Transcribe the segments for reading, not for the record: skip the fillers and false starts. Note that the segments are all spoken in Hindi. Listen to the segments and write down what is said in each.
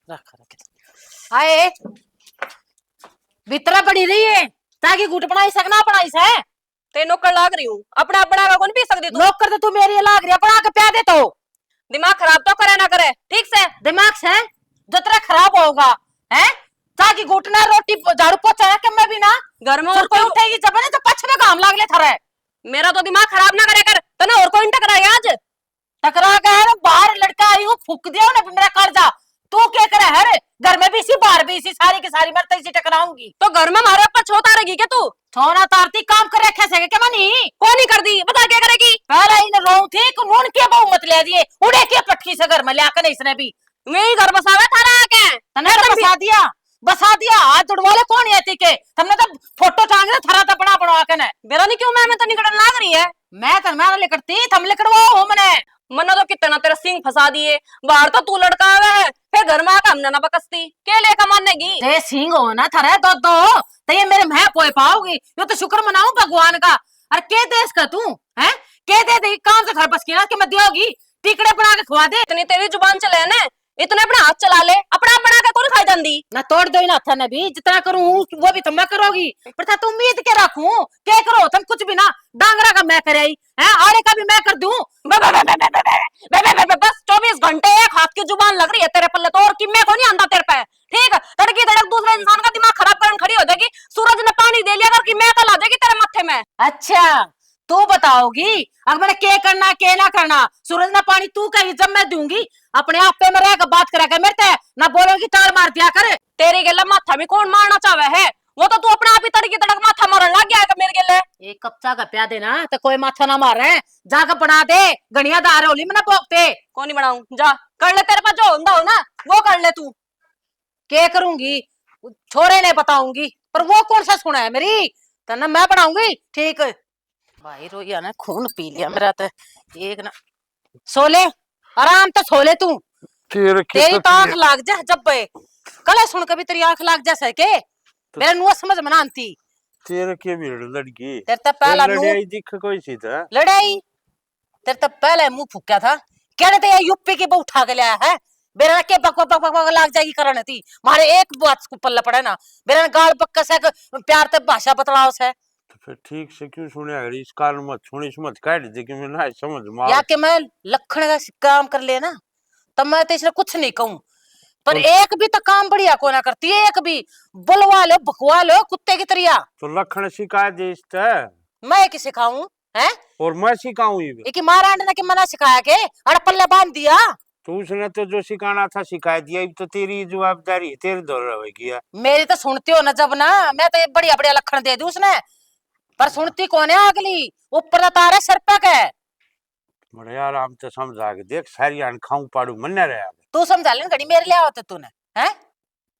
रख आए भीतरा पड़ी रही है ताकि गुट बनाई सकना बनाई से ते नौकर लाग रही हूँ अपना बना का कौन पी सकती तू नौकर तो तू मेरी लाग रही है बना के प्या दे तो दिमाग खराब तो करे ना करे ठीक से दिमाग से जो तेरा खराब होगा है ताकि घुटना रोटी झाड़ू पोछा है कि मैं भी ना घर में और कोई कोई उठेगी जब ने तो पछ में काम लाग ले थारा मेरा तो दिमाग खराब ना करे कर तने और कोई टकराया आज टकरा के है बाहर लड़का आई हूँ फूक दिया ना मेरा कर्जा तू क्या करे है घर में भी इसी बाहर भी इसी सारी की सारी मैं तो इसी टकराऊंगी तो घर में हमारे ऊपर छोता रहेगी क्या तू छोना तारती काम कर रखे से क्या मनी कौन नहीं कर दी बता क्या करेगी पहले इन रोऊ थी कि नून के बहु मत ले दिए उड़े के पटकी से घर में ले आकर इसने भी मैं ही घर बसावे थारा आके तने तो बसा दिया हाथ उड़वाले कौन है के हमने तो फोटो टांग रहे थरा तो बना बना के ने मेरा नहीं क्यों मैं तो निकलने लाग रही है मैं तो मैं लिखती थम लिखड़वाओ हो मने मन्ना तो कितना तेरा सिंह फंसा दिए बाहर तो तू लड़का आवे है फिर घर में आकर हमने ना बकसती के लेकर मानेगी ते सिंह हो ना थरे दो तो ये मेरे मैं पोए पाओगी यो तो शुक्र मनाऊं भगवान का अरे के देश का तू है के दे काम से घर बस की ना कि मैं दियोगी टिकड़े बना के खवा दे इतनी तेरी जुबान चले ने इतने अपने हाथ चला ले अपना बना के कौन खाई जाती ना तोड़ दो ना था भी जितना करूं वो भी तो मैं करोगी पर था तो उम्मीद के रखूं क्या करो तुम कुछ भी ना डांगरा का मैं करे है आड़े का भी मैं कर दूं बस 24 घंटे एक हाथ की जुबान लग रही है तेरे पल्ले तो और कि मैं को नहीं आंदा तेरे पे ठीक तड़की तड़क दूसरे इंसान का दिमाग खराब करने खड़ी हो जाएगी सूरज ने पानी दे लिया कि मैं कल आ जाएगी तेरे माथे में अच्छा तू बताओगी अगर मैंने के करना के ना करना सूरज ना पानी तू कही जब मैं दूंगी अपने आप पे मेरे बात करा कर मेरे ना बोलोगी टार मार दिया कर तेरे गेले माथा भी कौन मारना चाहे है वो तो तू अपने आप ही तड़की तड़क माथा मारन लग गया है मेरे गेले एक कप्चा का प्या देना तो कोई माथा ना मारे जाकर बना दे गणिया दार होली में ना पोकते कौन नहीं बनाऊं जा कर ले तेरे पास जो होंदा हो ना वो कर ले तू के करूंगी छोरे ने बताऊंगी पर वो कौन सा सुना है मेरी तो ना मैं बनाऊंगी ठीक भाई रोया ना खून पी लिया मेरा तो एक ना सोले आराम तो सोले तू तेरी तो आंख लाग जा जब कल सुन कभी तेरी आंख लाग जा सके मेरा नुआ समझ मनाती तेरे के भी लड़की तेरे तो पहला लड़ाई दिख कोई सी था लड़ाई तेरे तो पहले मुंह फूका था कहने तो ये यूपी की बहु उठा के लाया है बेरा के बक बक बक बक लाग जाएगी करने थी मारे एक बात को पल्ला पड़े ना बेरा गाल पक्का से प्यार ते भाषा बतलाओ से तो फिर ठीक से क्यों सुने अगर इस काल मत सुनी मत काट दे कि मैं ना समझ मार या कि मैं लखन का काम कर लेना तब मैं तो इसलिए कुछ नहीं कहूं पर एक भी तो काम बढ़िया को ना करती है एक भी बुलवा लो भखवा लो कुत्ते की तरिया तो लखन शिकायत दे इससे मैं कि सिखाऊं है और मैं सिखाऊं ये एक मारा ने कि मना सिखाया के अड़ पल्ले बांध दिया तो उसने तो जो सिखाना था सिखा दिया अब तो तेरी जवाबदारी है तेरे दौर रहेगी मेरी तो सुनती हो ना जब ना मैं तो बढ़िया बढ़िया लखन दे दूं उसने पर सुनती कौन है अगली ऊपर तारे सर पे के बड़े यार हम तो समझा के देख सारी आन खाऊं पाड़ू मन न रहा तू समझा ले घड़ी मेरे ले आवत तूने हैं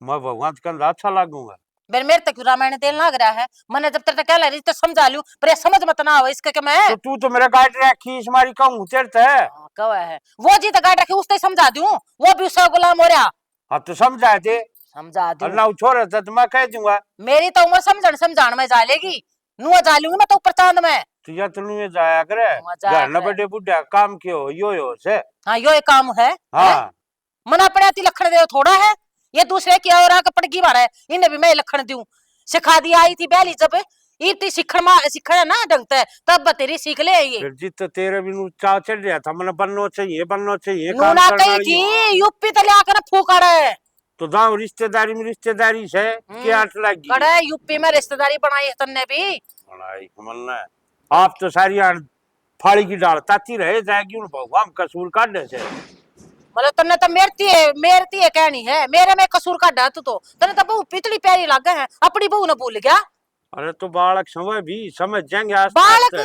मैं भगवान का अच्छा लागूंगा मेरे तक रामायण देन लग रहा है मैंने जब तक कह रही तो समझा लूं पर ये समझ मत ना हो इसके के मैं तो तू तो मेरा गाइड रखी इस मारी कहूं तेरे है कवा है वो जी तो गाइड रखी उससे समझा दूं वो भी उसका गुलाम हो रहा अब तो समझा दे समझा दूं अल्लाह छोड़ तो मैं कह दूंगा मेरी तो उम्र समझान में जा लेगी नुआ जा लूंगी मैं तो ऊपर चांद में तो या तनु में जाया करे घर न बड़े बुढ़ा काम क्यों यो से हाँ यो एक काम है हाँ मन अपने अति लखन दे थोड़ा है ये दूसरे की और आके पटकी मारा है इन्हें भी मैं लखन दूं सिखा दिया आई थी पहली जब इतनी सीखना ना ढंग से तब तेरी सीख ले ये फिर जित तेरे भी चाव चढ़ रहा था मैंने बनना चाहिए नूना कही थी यूपी तले आकर फूका रहे तो गाँव रिश्तेदारी में रिश्तेदारी से क्या आठ लगी कड़े यूपी में रिश्तेदारी बनाई है तन्ने भी बनाई कमलना आप तो सारी फाड़ी की डाल ताती रहे जाएगी उन भगवान कसूर काटने से मतलब तन्ने तो मेरती है कहनी है मेरे में कसूर का डर तो तन्ने तो बहू पितली प्यारी लग है अपनी बहू ने भूल गया अरे तो बालक समय भी समझ जाएंगे बालक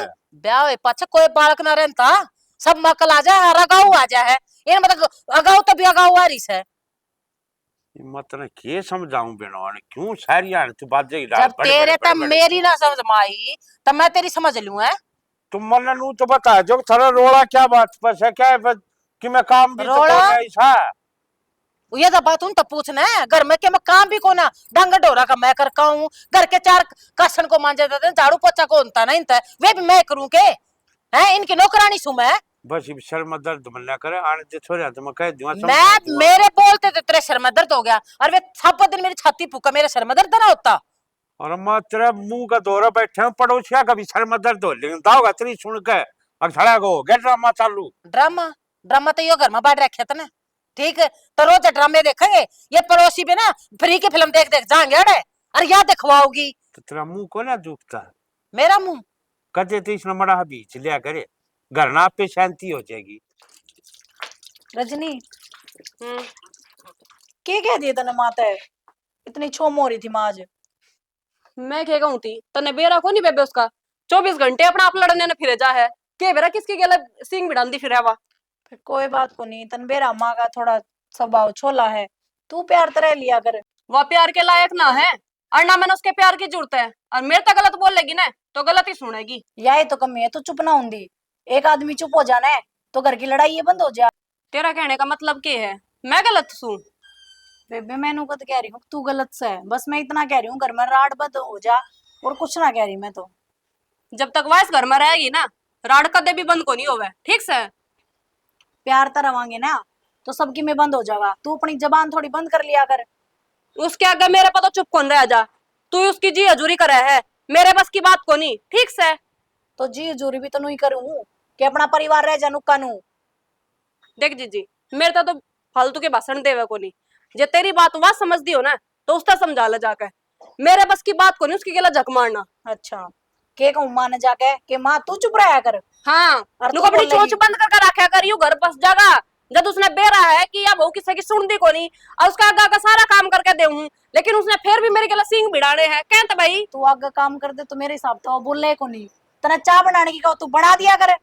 ब्याह पाछे कोई बालक ना रहता सब मकल आ जाए अगाऊ आ जाए इन मतलब अगाऊ तो भी अगाऊ आ रही है मत ने के समझाऊं बेनो ने क्यों सारी तू बात जाएगी जब तेरे तब मेरी ना समझ माई तब मैं तेरी समझ लूं है तुम मन नू तो बता जो थोड़ा रोड़ा क्या बात पर है क्या है कि मैं काम भी तो कर रहा ऐसा ये तो बात उन तो पूछना है घर में के मैं काम भी को ना डंग डोरा का मैं करका हूँ घर के चार कासन को मांझे देते झाड़ू पोछा को होता नहीं वे भी मैं करूँ के हैं इनकी नौकरानी सु मैं बस ये सर में दर्द मन ना करे आने दे छोरे तो मैं कह दूंगा मैं मेरे बोलते तो तेरे सर में दर्द हो गया और वे सब दिन मेरी छाती फूका मेरे सर में दर्द ना होता। और मैं तेरे मुंह का दौरा बैठे हूँ पड़ोसिया का भी सर में दर्द हो लेकिन दाओगा तेरी सुन के अब खड़ा को हो गया ड्रामा चालू। ड्रामा ड्रामा तो यो घर में बांट रखे थे ना। ठीक है तो रोज ड्रामे देखेंगे ये पड़ोसी भी ना फ्री की फिल्म देख देख जाएंगे अरे और या दिखवाओगी। तो तेरा मुंह को ना दुखता मेरा मुंह कदे तो इसने मरा बीच लिया करे घर ना पे शांति हो जाएगी। रजनी के कह दिए तने माता है इतनी छोम हो रही थी माँ आज। मैं क्या कहूँ थी तने बेरा को नहीं बेबे उसका 24 घंटे अपना आप लड़ने ने फिरे जा है के बेरा किसकी गेला सिंग बिड़ांदी फिर है फिर कोई बात को नहीं तन बेरा माँ का थोड़ा स्वभाव छोला है तू प्यार तरह लिया कर। वह प्यार के लायक ना है और ना मैंने उसके प्यार की जरूरत है और मेरे तक गलत बोल लेगी ना तो गलत ही सुनेगी। यही तो कमी है तो चुप ना होंगी। एक आदमी चुप हो जाना है तो घर की लड़ाई ये बंद हो जा। तेरा कहने का मतलब क्या है मैं गलत सू? बेबे मैनू कद कह रही हूँ तू गलत से है बस मैं इतना कह रही हूँ घर में राड बंद हो जा और कुछ ना कह रही मैं तो। जब तक वह इस घर में रहेगी ना राड कदे भी बंद को नहीं होवे ठीक से। प्यार तरवांगे ना तो सबकी में बंद हो जाएगा तू अपनी जबान थोड़ी बंद कर लिया कर। उसके आगे मेरे पर तो चुप कौन रह जा तू उसकी जी हजूरी करे है मेरे बस की बात को नहीं ठीक से। तो जी हजूरी भी तो नहीं करूँ कि अपना परिवार रह जा नुक्का नू। देख जीजी मेरे तो फालतू के भाषण देवे को नहीं जे तेरी बात वह समझ दी हो ना तो उसका समझा ले जाके मेरे बस की बात को नहीं उसकी गला झक मारना। अच्छा के कहूँ माँ ने जाके कि माँ तू चुप रहा कर। हाँ और नुको तू अपनी बोल चोच बंद करके रखा कर यू घर बस जागा जब उसने बेरा है कि या बहू किसी की सुनती को नहीं और उसका आगा का सारा काम करके दे लेकिन उसने फिर भी मेरे गला सिंग भिड़ाने हैं कहते भाई। तू आगे काम कर दे तो मेरे हिसाब तो बोले को नहीं तना चाय बनाने की कहो तू बना दिया कर।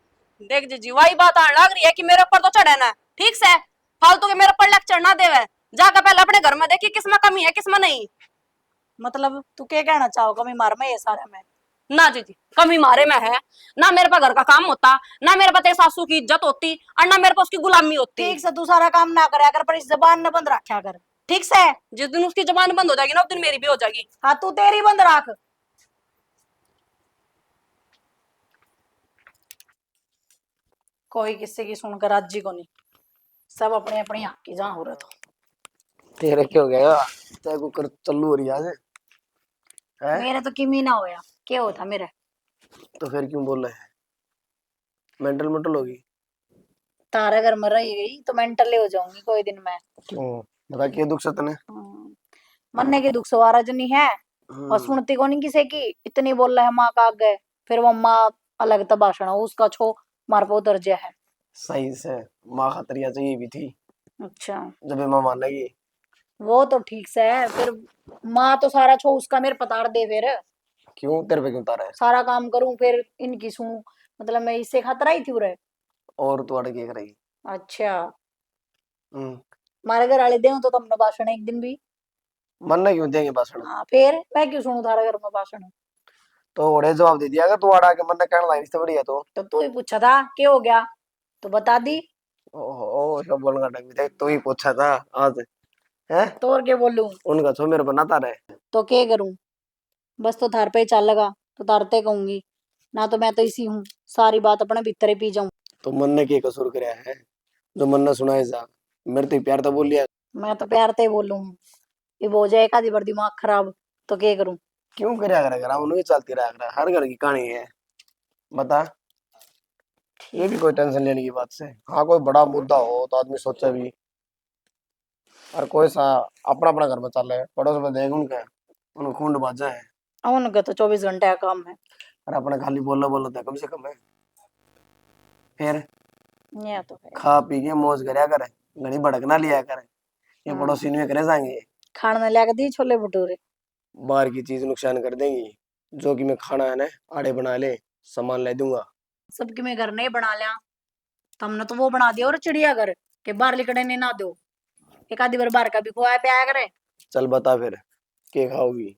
देख जीजी वही बात आने लग रही है कि मेरे ऊपर तो चढ़े ना ठीक से फालतू के मेरे ऊपर लेक्चर ना देवे जाकर पहले अपने घर में देखी किसमें कमी है किसमें नहीं। मतलब तू क्या कहना चाहो कमी मार में ये सारे में। ना जीजी कमी मारे में है ना मेरे पास घर का काम होता ना मेरे पास सासू की इज्जत होती और ना मेरे पास उसकी गुलामी होती। ठीक से तू सारा काम ना कराया कर पर इस जबान न बंद रखा कर ठीक से। जिस दिन उसकी जबान बंद हो जाएगी ना उस दिन मेरी भी हो जाएगी। हाँ तू तेरी बंद रख। कोई किसी की सुनकर राजी को नहीं सब अपने अपनी हक की जहाँ हो रहा था। तेरे क्या हो गया तेरे को कर चल्लू हो रही आज है मेरे तो किमी ना होया क्या होता मेरे। तो फिर क्यों बोल रहे हैं मेंटल मेंटल होगी। तारा घर में रही गई तो मेंटल हो जाऊंगी कोई दिन मैं। क्यों बता क्या दुख सतने मरने की दुख सवारा जो नहीं है और सुनती को नहीं किसी की इतनी बोल रहा है माँ का आगे फिर वो माँ अलग तबाशना उसका छो मार पो दर्जा है। सही से माँ खतरिया चाहिए भी थी। अच्छा जब माँ मान लगी वो तो ठीक से है फिर माँ तो सारा छो उसका मेरे पताड़ दे फिर क्यों तेरे पे क्यों उतारा है। सारा काम करूं फिर इनकी सुनूं मतलब मैं इससे खतरा ही थी उरे। और तू अड़ के करेगी। अच्छा हम्म मारे घर वाले दे तो तुमने भाषण एक दिन भी। मरना क्यों देंगे भाषण। हाँ फिर मैं क्यों सुनूं थारे घर में भाषण। तो ओढ़े जवाब दे दिया अगर तू अड़ा के मरना कहना लाइन से बढ़िया तो तू ही पूछा था क्या हो गया तो बता दी। ओहो सब बोलना ढंग से तू ही पूछा था आज है तो और क्या बोलूं उनका छो मेरे बनाता रहे तो क्या करूं बस तो थार पे ही चाल लगा तो तारते कहूंगी ना तो मैं तो इसी हूँ सारी बात अपने भीतर ही पी जाऊं। तो मन ने क्या कसूर कराया है जो मन ने सुनाए जा मेरे तो प्यार तो बोल लिया। मैं तो प्यार ते बोलूं ये हो जाए का बार दिमाग खराब तो क्या करूं। क्यों करया करेगा उन्हें चलती रहा करा हर घर की कहानी है बता। ये भी कोई टेंशन लेने की बात से हाँ कोई बड़ा मुद्दा हो तो आदमी सोचे भी और कोई सा अपना अपना घर में चल रहे पड़ोस में देख उनके खूंड बाजा है उनका तो 24 घंटे का काम है और अपने खाली बोलना बोलना था कम से कम है। फिर ये तो है खा पी के मौज करया करे घनी भड़कना लिया करे ये पड़ोसी में करे जाएंगे खाने लगा दी छोले भटूरे बाहर की चीज नुकसान कर देंगी जो कि मैं खाना है ना आड़े बना ले सामान ले दूंगा। सबके मैं घर नहीं बना लिया तुमने तो वो बना दिया और चिड़िया घर के बाहर लिकड़े नहीं ना दो एक आधी बार बाहर का भी खुआ पे आया करे। चल बता फिर क्या खाओगी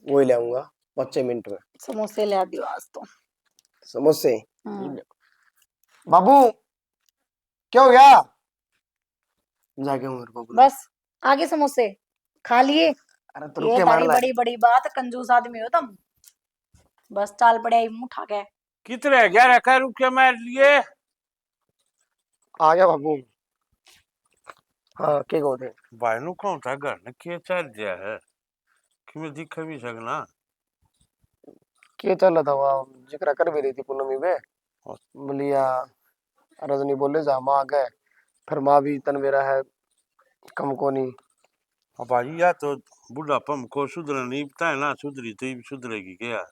वही ले आऊंगा 25 मिनट में। समोसे ले दियो आज तो। समोसे बाबू क्या हो गया जाके उमर बाबू बस आगे समोसे खा लिए। अरे तो ये रुके तारी मार बड़ी बड़ी बात कंजूस आदमी हो तुम बस चाल पड़े मुंह उठा के। कितने 11 रुपये में लिए आ गया बाबू। हाँ के को थे भाई नु कौन था घर ने के चल गया है कि मैं दिख भी सकना। के चल रहा था वहाँ, जिक्र कर भी रही थी पूनमी में। बोलिया रजनी बोले जा माँ आ गए, फिर माँ भी तन मेरा है कम को नहीं। अब भाई या तो बुढ़ापा को सुधर नहीं बताए ना, सुधरी तो ये सुधरेगी क्या।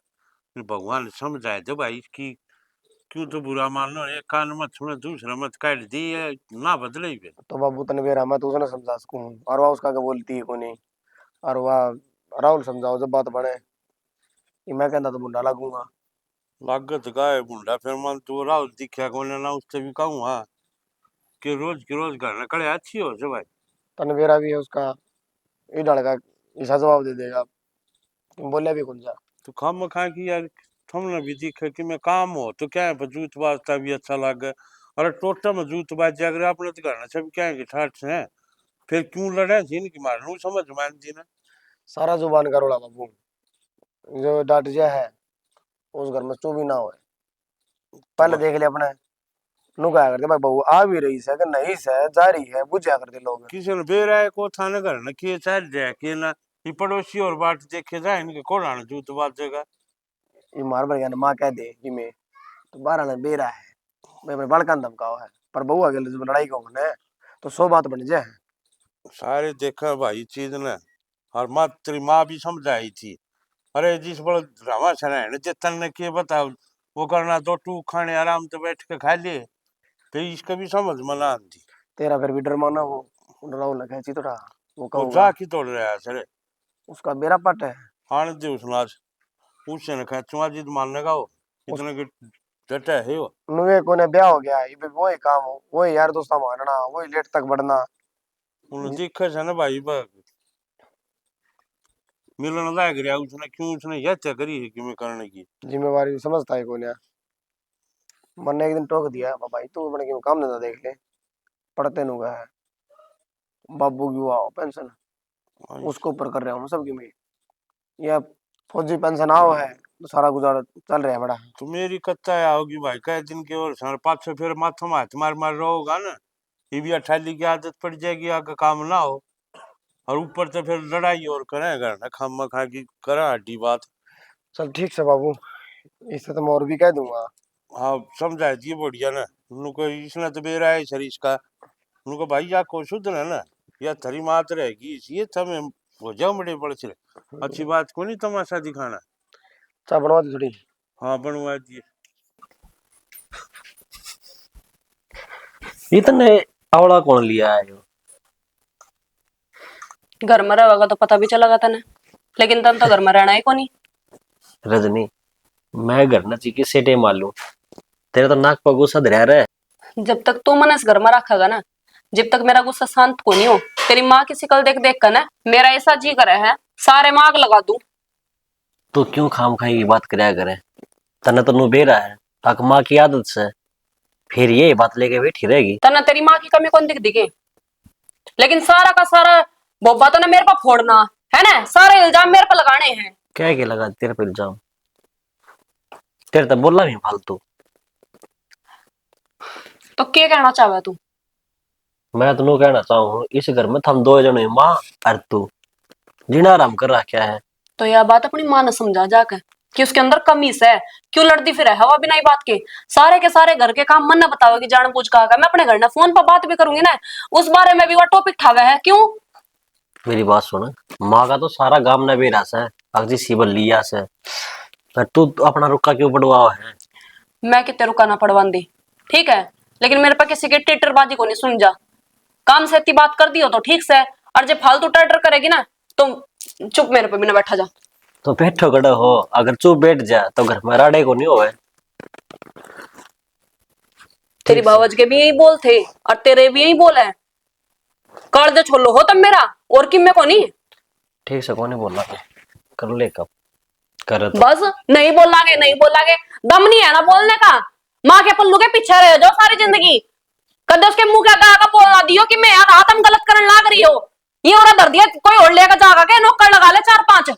फिर भगवान समझाए दे भाई इसकी, क्यों तो बुरा मान लो, एक कान मत सुने दूसरा मत काट दी है ना बदले ही फिर। तो बाबू तन मेरा मैं तो उसने समझा सकूँ, और वह उसका क्या बोलती है को नहीं। और वह राहुल समझाओ जब बात बने, कि मैं कहता तो मुंडा लगूंगा। लागत गाय बुंडा फिर मन तो राहुल दिखा को ना उससे भी कहूँगा कि रोज के रोज घर न कड़े अच्छी हो से भाई। तन मेरा भी है उसका, ये लड़का ऐसा जवाब दे देगा, तुम बोले भी कौन सा। तो खाम खा की यार तुमने भी दिखे कि मैं काम हो तो क्या है, पर जूत बाजता भी अच्छा लगे। अरे टोटा में जूत बाज जाए अगर आपने तो घर सब क्या है कि ठाट से है, फिर क्यों लड़े थी इनकी मारनू समझ मान जी ना। सारा जुबान का रोड़ा बाबू, जो डांट जा है उस घर में चू भी ना हो। पहले देख ले अपने नु क्या करते भाई, बहू आ भी रही है कि नहीं से जा रही है बुझा करते लोग। किसी ने बेरा है को थाने घर न किए चल जाए कि ना, ये पड़ोसी और बाट देखे जाए इनके कोड़ा न जूत बाजेगा। ये मार भर गया माँ कह दे कि मैं तो बारह ने बेरा है, मैं अपने बड़का धमकाओ है, पर बहू अगले जब लड़ाई को ने तो 100 बात बन जाए। सारे देखा भाई चीज ने, और माँ तेरी माँ भी समझाई थी। अरे जिस बड़ा ड्रामा चला है जितन ने किए बताओ, वो करना तो टू खाने आराम से बैठ के खा लिए, तो इसका भी समझ मना आती। तेरा फिर भी डर माना वो राहुल ने खींची थोड़ा, वो वो कहूंगा जा की तोड़ रहा है सर। उसका बेरा पट है। आने दे उसने आज, उससे न खेचू आज जिद मानने का हो उस इतने के डटा है वो। नुए को ने ब्याह हो गया, ये भी वही काम हो, वही यार दोस्ता मारना, वही लेट तक बढ़ना। उन्हें देखा है ना भाई बा मिलन लायक रहा उसने, क्यों उसने यह तय करी है कि मैं करने की। जिम्मेवारी समझता है कोने। मन्ने एक दिन टोक दिया, भाई तू बड़े क्यों काम धंधा देख ले, पढ़ते नु है बाबू की हुआ पेंशन उसको ऊपर कर रहा हूँ सबकी मैं। यह फौजी पेंशन आओ है तो सारा गुजारा चल रहा है बड़ा। तो मेरी कत्ता आओगी भाई कई दिन के, और सारे पाँच छह फिर माथा माथ मार मार रहोगा ना, ये भी अठाली की आदत पड़ जाएगी, आगे काम ना हो। और ऊपर से फिर लड़ाई और करे घर ना खाम खा की करा हड्डी बात। चल ठीक से बाबू, इससे तो मैं और भी कह दूंगा। हाँ समझाए दिए बढ़िया ना, उनको इसने तो बेरा है सर इसका, उनको भाई या को शुद्ध है ना, या थरी मात रहेगी ये समय हो जाओ बड़े बड़े से अच्छी बात को नहीं तमाशा दिखाना। चाय बनवा दी थोड़ी। हाँ बनवा दिए। इतने आवड़ा कौन लिया है? घर में रहेगा तो पता भी चलेगा तने, लेकिन तन तो घर में रहना ही को नहीं। रजनी, मैं घर न चीकी सेटे मालूम, तेरे तो नाक पर गुस्सा धरा रहा है। जब तक तू मन इस घर में रखेगा ना, जब तक मेरा गुस्सा शांत को नहीं हो, तेरी माँ की शिकल देख देख कर ना मेरा ऐसा जी करे है सारे माँ आग लगा दूं। तू क्यों खाम खाई की बात कराया करे? तने तो नु बेरा है, ताक माँ की आदत से फिर ये बात लेके बैठी रहेगी। तना तेरी माँ की कमी कौन दिख दिखे, लेकिन सारा का सारा बोबा तो ना मेरे पर फोड़ना है ना, सारे इल्जाम मेरे पर लगाने हैं। क्या के लगा तेरे पे इल्जाम? तेरे तो बोला भी फालतू। तो क्या कहना चाहे तू? मैं तो कहना चाहूँ इस घर में थम दो जने माँ और तू जीना आराम कर रखा है। तो यह बात अपनी माँ ने समझा जाकर कि उसके अंदर कमी है, क्यों लड़ती फिर है हवा बिना ही बात के। सारे के सारे घर के काम मन न बताओगे जानबूझ का। मैं अपने घर ना फोन पर बात भी करूंगी ना, उस बारे में भी वो टॉपिक ठावे है क्यों? मेरी बात सुन, माँ का तो सारा गांव न बेरा से अगजी सीबल लिया से, पर तू अपना रुका क्यों पड़वा है? मैं कितने रुका ना पड़वांदी ठीक है, लेकिन मेरे पास किसी के टेटरबाजी को नहीं सुन जा। काम से इतनी बात कर दी हो तो ठीक से, और जब फालतू टेटर करेगी ना तो चुप मेरे पे भी ना बैठा जा। तो बैठो गड़ा हो, अगर चुप बैठ जा तो घर में राड़े को नहीं होवे। तेरी बावज के भी यही बोल थे और तेरे भी यही बोल है, कर्ज छोलो हो तब मेरा और किम में को नहीं। ठीक से कौन बोला कर ले कब कर तो। बस नहीं बोलागे नहीं बोलागे, दम नहीं है ना बोलने का। माँ के पल्लू के पीछे रह जाओ सारी जिंदगी, कदे उसके मुंह के आगा बोला दियो कि मैं यार हाथ हम गलत करने लाग रही हो, ये और दर दिया कोई और लेकर जागा के नौकर लगा ले 4-5।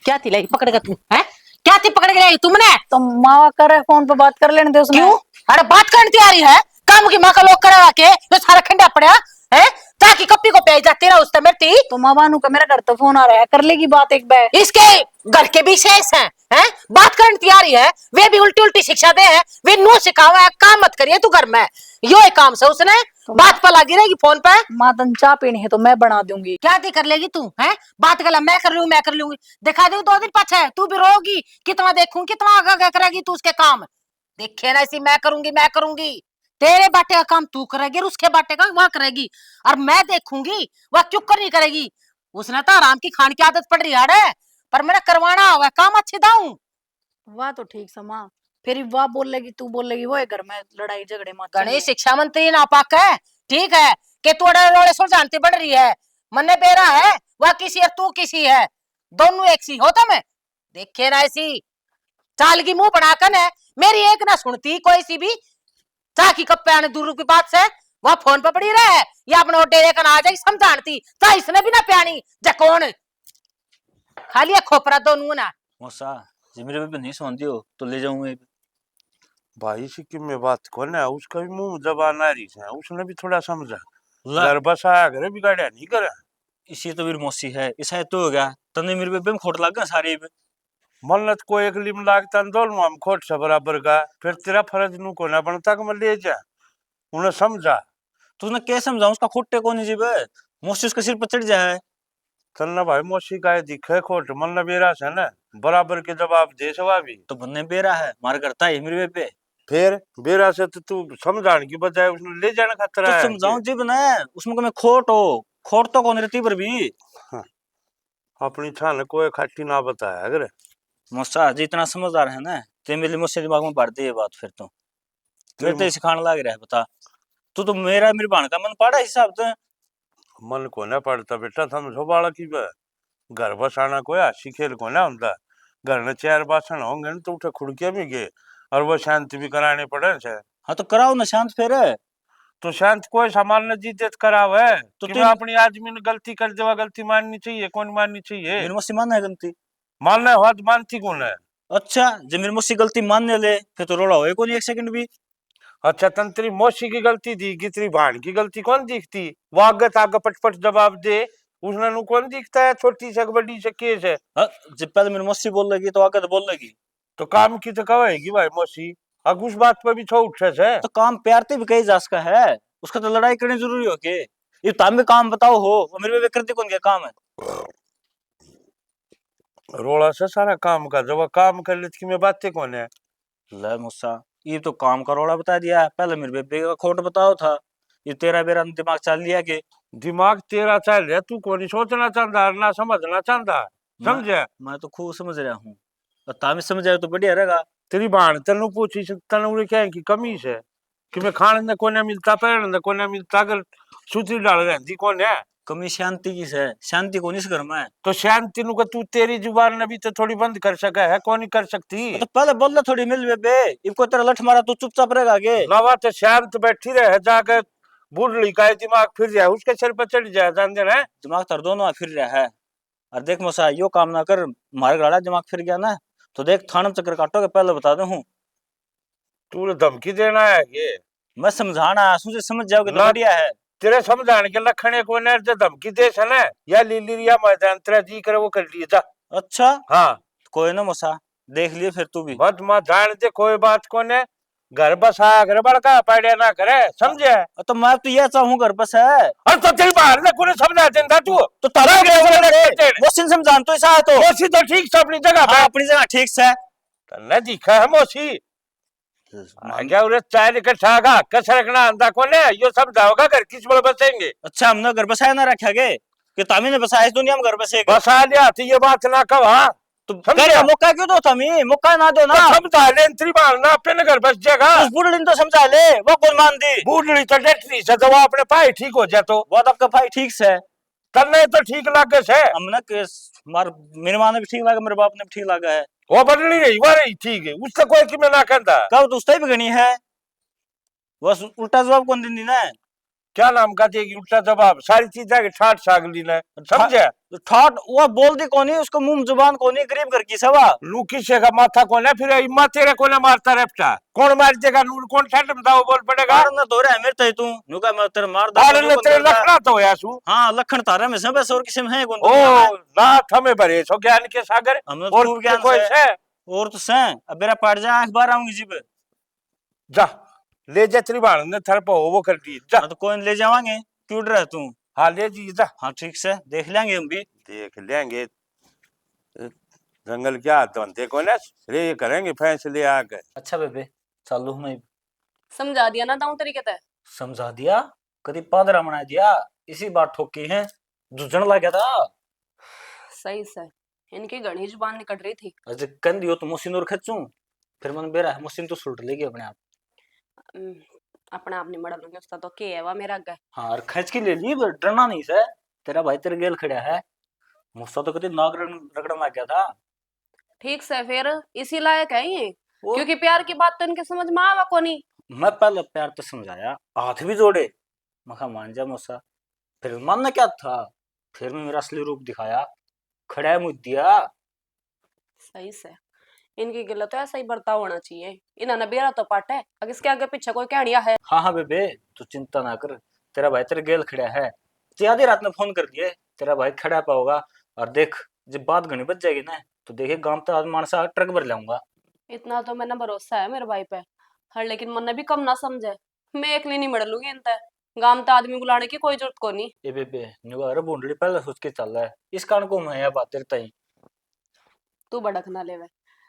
क्या थी लाई पकड़ के तू है, क्या थी पकड़ के लाई तुमने? तो माँ कर फोन पे बात कर लेने दे उसने। क्यों? अरे बात करने तैयारी है, काम की माँ का लोग करा के जो सारा खंडा पड़ा है, ताकि कप्पी को पे जाती रहा उससे मेरी तो माँ बानू का मेरा घर तो फोन आ रहा है, कर लेगी बात एक बार। इसके घर के भी शेष हैं, बात करने तैयारी है, वे भी उल्टी उल्टी शिक्षा दे है, वे नो सिखावा है, काम मत करिए तू घर में, यो एक काम से उसने बात पर लगी रहेगी फोन पे। माँ तन चाय पीनी है तो मैं बना दूंगी। क्या दी कर लेगी तू है, बात कर मैं कर लूंगी, दिखा दे 2 दिन पछे तू भी रोगी, कितना देखूं कितना आगे करेगी तू उसके काम, देखे ना ऐसी मैं करूंगी, तेरे बाटे का काम तू करेगी और उसके बाटे का वह करेगी, और मैं देखूंगी वह क्यों कर नहीं करेगी। उसने तो आराम की खान की आदत पड़ रही है, पर मैंने करवाना होगा काम अच्छे दाऊं। वाह तो ठीक समा, फिर वाह बोल लेगी तू बोल लेगी, वो है घर में लड़ाई झगड़े मत गणेश शिक्षा मंत्री नापाक है, ठीक है कि तू रोड़े सुलझानती बढ़ रही है, मन्ने बेरा है वह किसी और तू किसी है, दोनों एक सी होता मैं देखे ना ऐसी चाल की मुंह बनाकर है, मेरी एक ना सुनती कोई सी भी, चाह की कप्पे आने दूर की बात से वह फोन पर पड़ी रहे या अपने वो डेरे का ना आ जाए समझाती, चाह इसने भी ना प्यानी जकोन खाली खोपरा दोनों ना। मौसा जी मेरे पे नहीं सुनती हो तो ले जाऊंगा। भाई सिक्किम में बात कौन है, उसका भी मुंह जबान आ रही है, उसने भी थोड़ा समझा, ला घर बसाया करे बिगाड़िया नहीं करे। इसी तो मेरी मौसी है, ऐसा तो हो गया तने मेरे पे खोट लग गया सारे पे। मन्नत को एक लिम लागता दोनों हम खोट से बराबर का, फिर तेरा फर्ज नू को ना बनता कि मैं ले जा, उन्हें समझा। तूने क्या समझाऊं उसका खोटे को नहीं जी बे, मौसी उसके सिर पर चढ़ जाए। चलना भाई मौसी का दिखे खोट मन बेरा से ना बराबर के जवाब दे सवा भी तो बनने बेरा है मार करता है मेरे पे। फिर बेरा से तो तू समझाने की बजाय उसने ले जाने खतरा तो है समझाऊं जी बना उसमें मैं खोट हो, खोट तो कौन रहती पर भी अपनी छान कोई खट्टी ना बताया अगर मौसा जी इतना समझदार है ना, ते मेरे मुझसे दिमाग में भर दे ये बात, फिर तो मेरे तो सिखाने लग रहा है। बता तू तो मेरा मेरी भाण का मन पड़ा हिसाब तो मन को ना पड़ता बेटा, समझो बालक की घर बसाना कोई हासी खेल को ना होता, घर में 4 बासन होंगे ना तो उठे खुड़के भी गए और वो शांति भी कराने पड़े से। हाँ तो कराओ ना शांत फिर। तो शांत कोई सामान न जीत कराव है तो कि तुम मैं अपनी आदमी ने गलती कर देवा, गलती माननी चाहिए, कौन माननी चाहिए, मेरी मौसी मानना है गलती। मानना है तो मानती कौन है। अच्छा जब मेरी मौसी गलती मानने ले फिर तो रोड़ा होए को नहीं एक सेकंड भी। अच्छा तंत्री मौसी की गलती दी, तेरी भाण की गलती कौन दिखती, वो आगे आगे पटपट जवाब दे, उसने नु कौन दिखता है, छोटी से बड़ी से केस है। हाँ, जब पहले मेरी मौसी बोल लगी तो आगे तो बोल लगी। तो काम की तो कहेगी भाई मौसी, अब उस बात पर भी छो उठे है। तो काम प्यार से भी कही जा सका है, उसका तो लड़ाई करनी जरूरी हो के ये ताम में काम बताओ हो और मेरे पे करती कौन क्या काम है। रोड़ा से सारा काम का जब काम कर लेती कि मैं बातें कौन है। ले मुस्सा ये तो काम का रोड़ा बता दिया, पहले मेरे बेबे का खोट बताओ था, ये तेरा बेरा दिमाग चल लिया के। दिमाग तेरा चल रहा, तू कौन सोचना चाहता ना समझना चाहता, समझे। मैं तो खूब समझ रहा हूँ, तामी समझ आए तो बढ़िया रहेगा। तेरी बाण तेन पूछी तेन क्या की कमी से कि मैं खाने ने कोने मिलता, पहनने ने कोने मिलता, अगर सूत्री डाल रहती कौन है। कमी शांति की है, शांति को नहीं घर में। तो शांति नु का तू तेरी जुबान ने भी तो थोड़ी बंद कर सका है, कौन नहीं कर सकती। तो पहले बोल थोड़ी मिल बेबे, इनको तेरा लठ मारा तू चुपचाप रहेगा आगे। नवा तो शांत बैठी रहे, जाकर बुढ़ली का दिमाग फिर जाए उसके सिर पर चढ़ जाए, जान देना दिमाग तर दोनों फिर रहा है। और देख मोसा यो काम ना कर, मारे गाड़ा दिमाग फिर गया ना तो देख थानम चक्कर काटोगे, पहले बता दू। तू धमकी देना है ये, मैं समझाना सोचे समझ जाओगे तो बढ़िया है। तेरे समझाने के लखने को ने धमकी दे सने या लीली या मैदान तेरा जी करे वो कर लिए जा। अच्छा हाँ कोई ना मोसा देख लिए फिर तू भी मत मत जान दे कोई बात को ने, घर बसाया करे बड़का पैड़े ना करे, समझे। तो मैं तो ये चाहूँ घर बस है। अरे तो तेरी बाहर ने कोने समझा देता तू तो तारा मोसी समझान तो ऐसा है तो मौसी तो ठीक से अपनी जगह पे, अपनी जगह ठीक से तन्ने दिखा है मौसी क्या उरे चाय इकट्ठा का कसरकना अंदा कोने यो समझाओगा घर किस बल बसेंगे। अच्छा हमने घर बसाया ना रखा गे कि तामी ने बसाया इस दुनिया में घर बसे बसा लिया तो ये बात ना कहा, तो कर मौका क्यों दो तामी, मौका ना दो ना। समझा ले तेरी बार ना अपने घर बस जाएगा। उस बूढ़ी ने तो समझा ले, वो कौन मान दी। बूढ़ी तो डटनी से तो वो अपने भाई ठीक हो जाए तो वो तो आपका भाई ठीक से तन्ने तो ठीक लगे से हमने के मार मेरे माँ ने भी ठीक लगा, मेरे बाप ने भी ठीक लगा है। वो बदली रही वो रही ठीक है, उससे कोई कि मैं ना कहता कब तो उससे भी गणी है, बस उल्टा जवाब कौन दी ना। क्या नाम का देगी उल्टा जवाब, सारी चीजें के ठाट सागली ने समझे। ठाट वो बोलती कौन है, उसको मुंह जुबान कौन है, गरीब घर की सवा लू किसे का माथा कौन है, फिर इम्मा तेरे को मारता रेपटा कौन मार देगा, नूर कौन ठंड में था वो बोल पड़ेगा। कार न धोरे मेरे तय तू नुका मैं तेरे मार अरे ले तेरे लखना तो है सु। हाँ लखन तारे में सब और किस्म है कौन ओ नाथ हमें भरे सो ज्ञान के सागर, हमने और खूब ज्ञान कोई से से और तो से अब मेरा पड़ जा अखबार आऊंगी जीब जा ले जा त्रिभान ने थर पे वो कर दी जा। हाँ तो कोई ले जावांगे, क्यों डर तू। हाँ ले जी जा, हाँ ठीक से देख लेंगे हम भी। देख लेंगे जंगल क्या धंधे को ना रे करेंगे फैसले आके। अच्छा बेबे चालू मैं समझा दिया ना दाऊ तरीके ते। समझा दिया, कभी पादरा बना दिया, इसी बार ठोकी है जुझन लग गया था। सही से इनकी गणी जुबान निकट रही थी। अजय कन दियो तो मशीन और खचूं, फिर मन बेरा है मशीन तो सुलट लेगी अपने आप। हम्म, अपने आप नहीं मड़ा लूंगी उसका तो के है वा मेरा अग्गे। हाँ और खच के ले ली, डरना नहीं से, तेरा भाई तेरे गेल खड़ा है, मुझसे तो कभी नाक रगड़न लग गया था। ठीक से फिर इसी लायक है ये, वो क्योंकि प्यार की बात तो इनके समझ में आवा कोनी। मैं पहले प्यार तो समझाया, हाथ भी जोड़े, मखा मान जा मुझसा, फिर मानना क्या था, फिर मैं मेरा असली रूप दिखाया, खड़ा है मुझ दिया। सही से इनकी गलत तो ऐसा ही बर्ताव होना चाहिए। इन्होंने बेरा तो पाट है, अगर इसके आगे पीछे कोई कहानियां है। हाँ हाँ बेबे तू चिंता ना कर, तेरा भाई तेरे गेल खड़ा है, तो आधी रात में फोन कर दिए, तेरा भाई खड़ा पाओगा। और देख जब बात घनी बच जाएगी ना, तो देखिए गांव तक आज मानसा ट्रक भर लाऊंगा। इतना तो मैंने भरोसा है मेरे भाई पे। हर लेकिन मन भी कम ना समझे, मैं एकली नहीं मड़ लूंगी इनते। गांव तो आदमी बुलाने की कोई जरूरत को नहीं। ये बेबे नुआ अरे बूंदड़ी पहले सोच के चल रहा है, इस कारण को मैं यह बात तेरे ताई तू भड़क ना लेवे,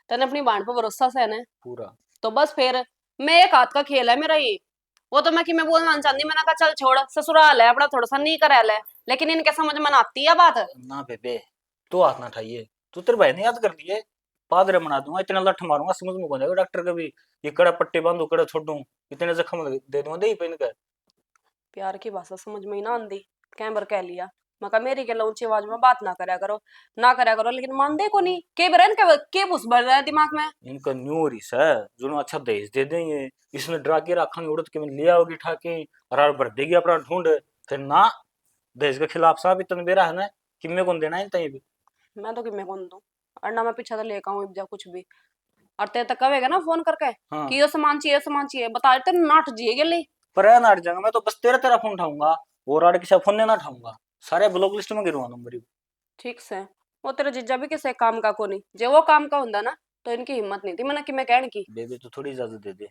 तने अपनी बाण पे भरोसा से है ना, पूरा। तो बस फिर मैं एक हाथ का खेल है मेरा ये। वो तो मैं कि मैं बोलना चाहती, मैंने कहा चल छोड़, ससुराल है अपना, थोड़ा सा नहीं करेल है, लेकिन इनके समझ में ना आती है बात। ना बेबे तू हाथ ना उठाइए, तू तेरे भाई ने याद कर दिए, पादरे बना दूंगा, इतना लठ मारूंगा समझ में कौन जाएगा डॉक्टर का भी, ये कड़ा पट्टी बांधू कड़ा छोड़ दूं, इतने जख्म दे दूंगा दे ही पे इनका। प्यार की भाषा समझ में ही ना आंदी, कैमर कह लिया। मैं कहा मेरी के ऊंची आवाज में बात ना करया करो, ना करया करो, लेकिन मानते को नहीं। के बरन के घुस बढ़ रहा है दिमाग में। इनका न्यू रिस है, जो अच्छा दहेज दे देंगे, इसमें डरा के रखेंगे उड़द के में ले आओगी ठाके और भर देगी अपना ढूंढ, फिर ना दहेज के खिलाफ साहब इतना बेरा है ना कि मैं कौन देना है तई भी। मैं तो कि मैं कौन दूं, और ना मैं पीछा तो लेकर आऊं जा कुछ भी। और तेरे तक कहेगा ना फोन करके हाँ कि ये सामान चाहिए सामान चाहिए, बता देते नाट जिए गली। पर है ना हट जाऊंगा मैं तो, बस तेरा तेरा फोन उठाऊंगा और आड़ के फोन ना उठाऊंगा, सारे ब्लॉक लिस्ट में गिरवा नंबर ही। ठीक से वो तेरा जीजा भी किसी काम का को नहीं, जो वो काम का हुंदा ना तो इनकी हिम्मत नहीं थी मैंने कि मैं कहने की। बेबी तो थोड़ी इजाजत दे दे,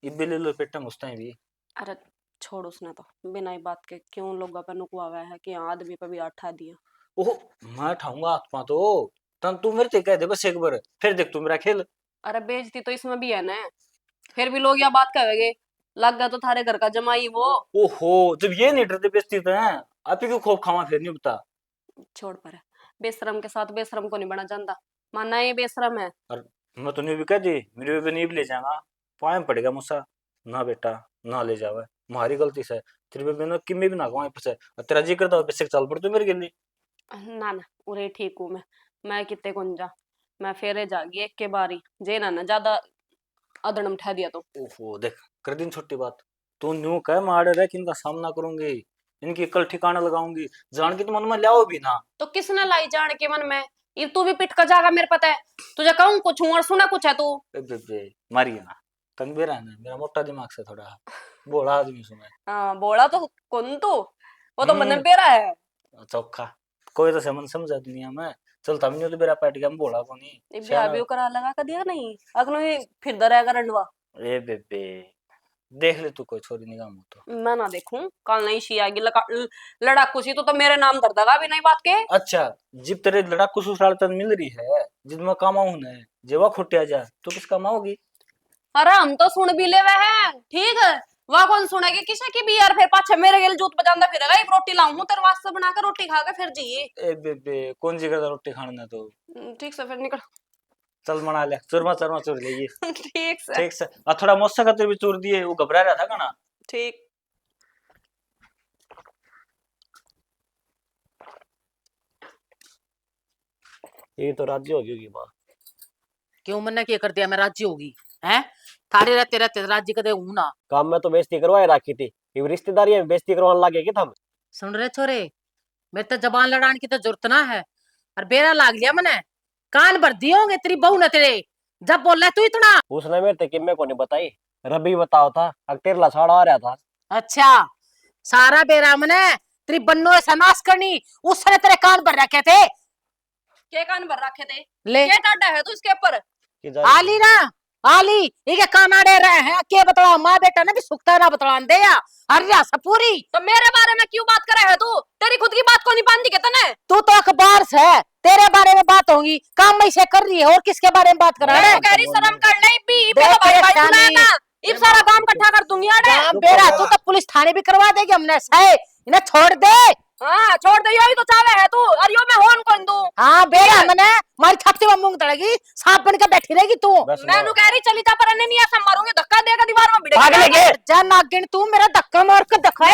इब्बे ले लो पेटा मुस्ता भी। अरे छोड़, उसने तो बिना ही बात के क्यों लोगों पे नुकवावा है कि हाँ आदमी पे भी आठा दिया। ओह मैं उठाऊंगा हाथ पा तो तन तू मेरे ते कह दे बस एक बार, फिर देख तू मेरा खेल। अरे बेइज्जती तो इसमें भी है ना, फिर भी लोग यह बात कहेंगे लग गया तो थारे घर का जमाई वो। ओहो जब ये नहीं डरते बेचती तो है, आप ही को खूब खावा फिर नहीं बता। छोड़ पर, बेशरम के साथ बेशरम को नहीं बना जानता, मानना ये बेशरम है। और मैं तो नहीं भी कह दी, मेरे बेबे नहीं भी ले जाएगा, पाए पड़ेगा मुझसा, ना बेटा ना ले जावे, हमारी गलती से तेरे बेबे ने किम्मे भी ना गवाए पसे, तेरा जी करता बेसे चल पड़ तू मेरे गिल्ली। ना ना उरे ठीक हूँ मैं कितने कुंजा जा, मैं फेरे जागी एक के बारी जे ना ज्यादा अदड़म ठह दिया तो। ओहो देख कर दिन छोटी बात, तू न्यू कह मारे रह कि इनका सामना करूंगी, इनकी कल ठिकाना लगाऊंगी, जान के तो मन में लाओ भी ना। तो किसने लाई जान के मन में, ये तू भी पिट का जागा मेरे पता है, तुझे कहूँ कुछ हूँ और सुना कुछ है तू। बेबे मारिए ना, तन बेरा है ना मेरा मोटा दिमाग से थोड़ा बोला आदमी सुने। हाँ बोला तो कौन तू, वो तो मन पेरा है। चौखा कोई तो समझ समझा दुनिया में, चलता भी नहीं तो बेरा पैट गया बोला को नहीं ब्याह भी करा लगा कर दिया नहीं, अगलो ही फिर दरेगा रंडवा। ए बेबे देख ले तू कोई छोरी निगाह में तो। मैं ना देखूं, कल नहीं शी आएगी लड़ाकू सी तो मेरे नाम दर दगा भी नहीं बात के। अच्छा जिब तेरे लड़ाकू ससुराल तन मिल रही है, जिसमें कमाऊ है जेवा खोटिया जा तो किस कमाओगी। अरे हम तो सुन भी ले है ठीक है, वह कौन सुनेगी किसी की भी यार, फिर पाछे मेरे गेल जूत बजांदा फिरेगा। एक रोटी लाऊं तेरे वास्ते बनाकर, रोटी खा के फिर जी। ए बेबे कौन जी करता रोटी खाने तो। ठीक से फिर निकल। चल मना ले चूरमा चरमा चूर ले ठीक से ठीक से, और थोड़ा मौसा खातिर भी चूर दिए, वो घबरा रहा था का ना। ठीक। ये तो राज्य होगी बात। क्यों मैंने क्या कर दिया, मैं राज्य होगी हैं, थारे रहते रहते राज्य कदे हूं ना। काम में तो बेइज्जती करवाए रखी थी, ये रिश्तेदारी में बेइज्जती करवाने लगे कि तुम? सुन रहे छोरे, मेरे तो जबान लड़ाने की तो जरूरत ना है। और बेरा लाग लिया मने, कान भर दिए होंगे तेरी बहू ने तेरे, जब बोल रहा तू इतना। उसने मेरे ते किम्मे को नहीं बताई, रबी बताओ था, तेरे लसाड़ा आ रहा था। अच्छा, सारा बेरा मने तेरी बन्नो ऐसा नाश करनी, उसने तेरे कान भर रखे थे। के कान भर रखे थे? ले के टाटा है तू इसके ऊपर? कि जा- आली ना, आली ये कान आड़े रहे हैं के बतला माँ बेटा ने भी सुखता ना बतलान दे या हरिया सपूरी। तो मेरे बारे में क्यों बात करे है तू? तेरी खुद की बात को नहीं बांधी के तने? तू तो अखबार से है, तेरे बारे में बात होगी, काम में से कर रही है और किसके बारे में बात कर रहा मैं है? तो कह रही शर्म कर ले भी, देख पे तो भाई भाई परेशानी। बुलाया था, इब सारा काम इकट्ठा कर दूंगी आड़े। काम बेरा तू तो पुलिस थाने भी करवा देगी हमने सही, इन्हें छोड़ दे। हाँ छोड़ दे, यही तो चावे है तू, और यो मैं होन कौन दूं? हाँ बेरा मने मारी छाती में मूंग तड़ेगी, सांप बन के बैठी रहेगी तू। बस मैं नु कह रही चली जा, पर नहीं ऐसा मारूंगी, धक्का देगा दीवार में भाग भिड़ेगी। लेके। जा नागिन तू मेरा धक्का मार के दिखा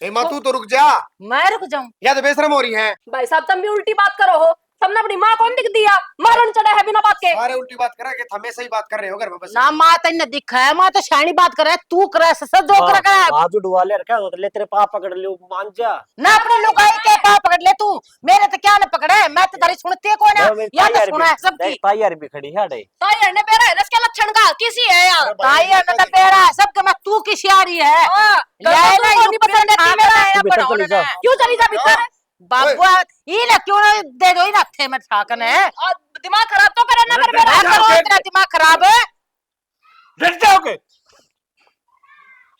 ए माँ तू तो रुक जा, मैं रुक जाऊं। या तो बेशरम हो रही है। भाई साहब तुम भी उल्टी बात करो हो, तुमने अपनी माँ कौन दिख दिया, मारन चढ़ा है बिना बात के। सारे उल्टी बात कर रहे, हमेशा ही बात कर रहे हो घर में बस। ना माँ तेने दिखा है, माँ तो शानी बात कर रहा है, तू कर सस दो कर रहा है। हाथ उठवा ले, क्या होता ले तेरे पाप पकड़ लियो, मान जा। ना अपनी लुगाई के पाँव पकड़ ले तू, मेरे तो क्या न पकड़े, मैं तो तारी सुनती है कौन है, या तो सुना है सबकी। ताई यार भी खड़ी है डे। ताई ने बेरा है इसके लक्षण का किसी है यार? ताई है ना बेरा है सबके, मैं तू की शियारी है। हाँ, ले तो ना तू नहीं पसंद है मेरा है, तू भीतर चली जा। क्यों चली जा भीतर? बाबुआ ये ना क्यों ना दे दो, ना थे मैं ठाकन है। और दिमाग खराब तो करे ना कर मैं मेरा। करो तेरा दिमाग खराब है। डर जाओगे,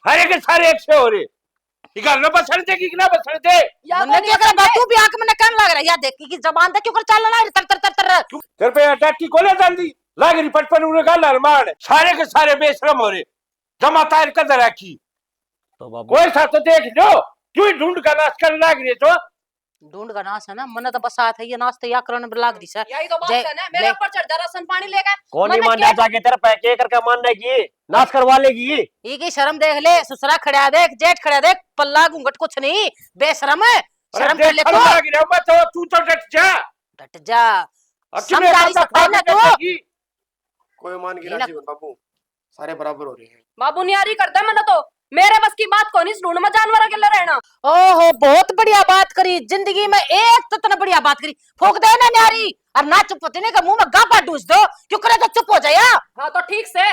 सारे के सारे एक से हो रहे, ये घर न बसने दे कि ना बसने दे। मैंने क्या करा तू भी आंख में कान लग रहा है, या देखी की जबान तक क्यों कर चल रहा है तर तर तर तर। तेरे पे अटैक की कोले जांदी लाग रही पटपन उन्हें गाल अरमान, सारे के सारे बेशरम हो रहे, जमा तार कदर रखी। तो बाबू कोई सा तो देख लो, क्यों ढूंढ का नाश करने लाग रही है तो। ढूंढ का नाश है ना, मन तो बस आत है ये नाश तो या करने लाग दी सर। यही तो बात जय- है ना, मेरे ले- ऊपर चढ़ जा राशन पानी लेकर। कौन नहीं मैंने मान क्या- जाके तेरा पैके करके मानने की, नाश करवा लेगी। ये की शर्म देख ले, ससुरा खड़ा देख, जेठ खड़ा देख, पल्ला घूंघट कुछ नहीं, बेशरम है, अरे शर्म कर ले देख तू। लाग रही है, मैं तो तू तो डट जा। डट जा, अब तुम्हें समझदारी पता से था कहना कि तू। देखेगी। कोई मान की ये ना- राजी हो बाबू, सारे बराबर हो रहे हैं। बाबू नियारी करता है मैंने तो, मेरे बस की बात को नहीं, इस ढूंढ में जानवर के लिए रहना। ओहो बहुत बढ़िया बात करी, जिंदगी में एक तो इतना बढ़िया बात करी, फूक दे ना न्यारी, और ना चुप होती नहीं का मुंह में गापा डूस दो, क्यों करे तो चुप हो जाया। हाँ तो ठीक से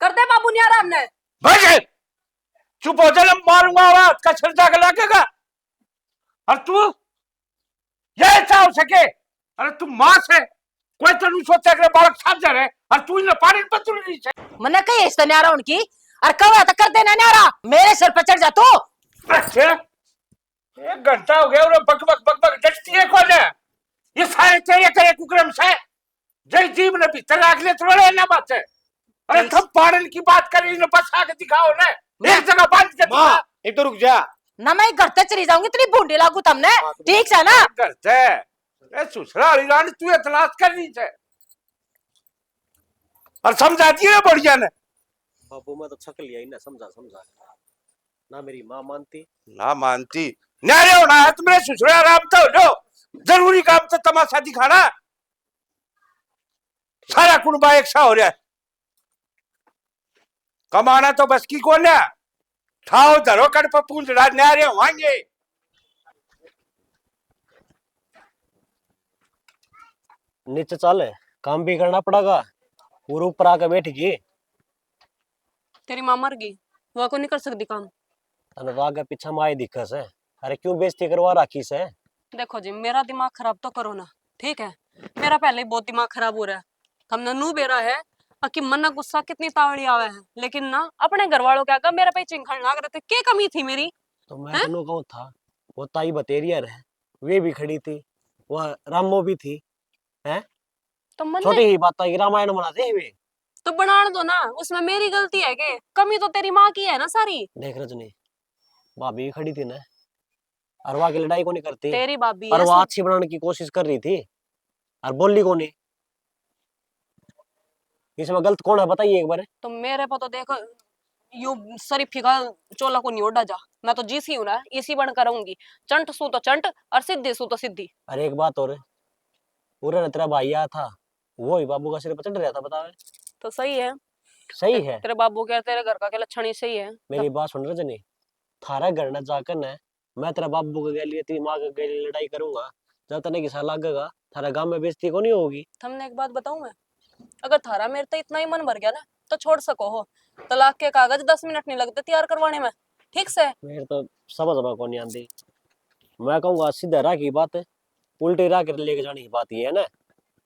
कर दे बाबू नियारा हमने। भागे, चुप हो जा, मारूंगा और हाथ का छिलका के लगेगा। और तू ये ऐसा हो सके, अरे तू मां से कोई तो नहीं सोचा कि बालक साफ जा रहे, और तू इन्हें पानी पर तुल रही है। मैंने कही इस न्यारा उनकी, और कब तो कर देना न्यारा, मेरे सिर पर चढ़ जा तू। अच्छा, एक घंटा हो गया और बक बक बक बक डटती है कौन है? ये सारे तेरे तेरे कुकरम से जय जीव ने भीतर रख ले थोड़े ना बात है। अरे तुम पाड़न की बात कर रही, बस आके दिखाओ ना, एक जगह बांध के दिखा। माँ एक तो रुक जा, ना मैं घर तक चली जाऊंगी, तेरी बूंदी लागू तुमने, ठीक से ना। करते ए ससुराली रानी तू इतलाश कर रही है, और समझा दिए बढ़िया ने। बाबू मैं तो छक लिया ही ना, समझा समझा ना, मेरी माँ मानती ना मानती, न्यारे होना है तुम्हें ससुराल राम तो लो, जरूरी काम तो तमाशा दिखाना, सारा कुनबा एक सा हो रहा है, कमाना तो बस की कौन है, ठाओ धरो कर पर पूंछ रहा, न्यारे होंगे। नीचे चल, काम भी करना पड़ेगा, और ऊपर आकर बैठेगी। तेरी माँ मर गई, वो को नहीं कर सकती काम। अनुराग के पीछे माई दिक्कत है, अरे क्यों बेइज्जती करवा रखी से? देखो जी, मेरा दिमाग खराब तो करो ना, ठीक है? मेरा पहले ही बहुत दिमाग खराब हो रहा है। हमने नू बेरा है कि मन ना गुस्सा कितनी तावड़ी आवे है, लेकिन ना अपने घर वालों के आगे मेरे पे चिंखड़ लाग रहे थे, क्या कमी थी मेरी? तो मैं तेनों कहूँ था, वो ताई बतेरिया है, वे भी खड़ी थी, वह रामो भी थी, हैं? तो मन छोटी ही बात था, रामायण बनाते हैं वे। तो बना दो ना, उसमें मेरी गलती है के? कमी तो तेरी माँ की है ना सारी। देख रजनी, भाभी भी खड़ी थी ना, अरवा की लड़ाई को नहीं करती, तेरी भाभी पर है वो अच्छी बनाने की कोशिश कर रही थी, और बोली को नहीं। इसमें गलत कौन है बताइए एक बार। तो मेरे पर तो देखो यू शरीफी का चोला को नहीं ओढ़ा जा, मैं तो जीसी हूँ ना, इसी बन कर रहूंगी, चंट सू तो चंट और सिद्धि सू तो सिद्धि। अरे एक बात और, पूरा न तेरा भाई आया था, वो ही बाबू का सिर पर चढ़ रहा था, बतावे। तो सही है, सही है। तेरे बाबू के तेरे घर का क्या लक्षण ही सही है। मेरी बात सुन रजनी, थारा घर न जाकर न मैं तेरा बाबू के लिए तेरी माँ के लिए लड़ाई करूंगा, जब तने किसा लगेगा थारा गांव में बेइज्जती को नहीं होगी। तुमने एक बात बताऊं मैं, अगर थारा मेरे तो इतना ही मन भर गया ना तो छोड़ सको हो। तलाक के कागज 10 मिनट नहीं लगते तैयार करवाने में, ठीक से। मेरे तो समझ में को नहीं आती। मैं कहूंगा सीधा राह की बात है, उल्टे राह कर लेके जाने की बात ये है ना।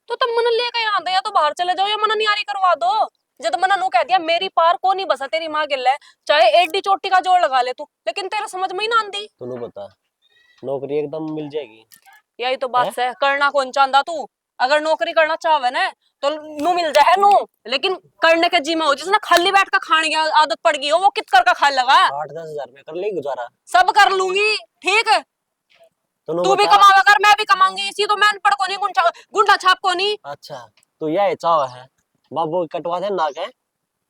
तो तुम मन लेके यहाँ दे, या तो बाहर चले जाओ या मन नियारी करवा दो। जब मना नु कह दिया मेरी पार को नहीं बसा तेरी माँ गिल्ला है, चाहे एडी चोटी का जोड़ लगा ले तू, लेकिन तेरे समझ में ही ना आंदी। तू बता, नौकरी एकदम मिल जाएगी? यही तो है? बात है, करना कौन चाहता तू। अगर नौकरी करना चाहे ना तो नू मिल जाए नू, लेकिन करने के जी में हो जिसने खाली बैठ कर खाने की आदत पड़ गई हो, वो कित कर का खा लगा। 8-10 हजार में कर ले गुजारा? सब कर लूंगी, ठीक है। तू तू भी बता। कमावा कर, मैं भी कमाऊंगी, इसी तो मैं अनपढ़ को नहीं गुंडा छाप को नहीं। अच्छा, तो यह चाव है बाबू कटवा दे नाक है,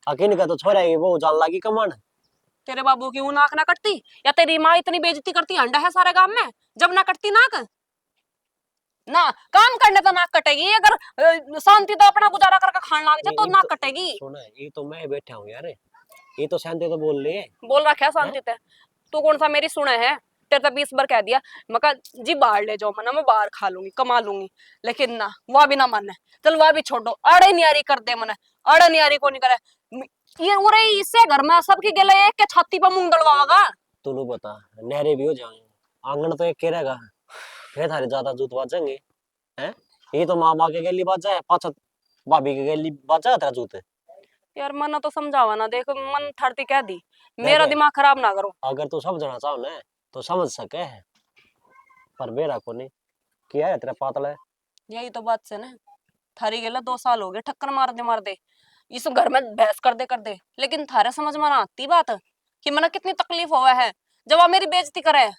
अकेले का तो छोरा है वो जान लागी कमान। तेरे बाबू की ऊ नाक ना कटती, या तेरी माँ इतनी बेइज्जती करती अंडा है सारे गांव में जब ना कटती नाक ना। काम करने तो नाक कटेगी, अगर शांति तो अपना गुजारा करके खान लग जाए तो नाक कटेगी। सुन, ये तो मैं बैठा हूँ यार, ये तो शांति तो बोल ले। बोल रखा है शांति ते, तू कौन सा मेरी सुने है। तेरे तो 20 बार कह दिया मका जी बाहर ले जाओ, मना मैं बाहर खा लूंगी कमा लूंगी, लेकिन ना वह भी ना मन है। चल वह भी छोड़ो, अड़े नियारी कर दे मन, अड़े नियारी को नहीं करे ये उरे इससे घर में सबकी गले एक के छाती पर मूंग दड़वागा। तू बता, नहरे भी हो जाएंगे, आंगन तो एक के रहेगा, फिर थारे ज्यादा जूत बाजेंगे हैं। ये तो माँ के गली बाजा है, पाँच भाभी के गली बाजा है तेरा जूत। यार मन तो समझावा ना, देख मन थरती कह दी, मेरा दिमाग खराब ना करो। अगर तू समझना चाहो ना तो समझ सके है, पर बेरा को नहीं किया है तेरा पातला है। यही तो बात से ना, थारी गेला 2 साल हो गए ठक्कर मार दे इस घर में बहस कर दे, लेकिन थारे समझ में ना आती बात कि मना कितनी तकलीफ हुआ है जब आप मेरी बेइज्जती करे।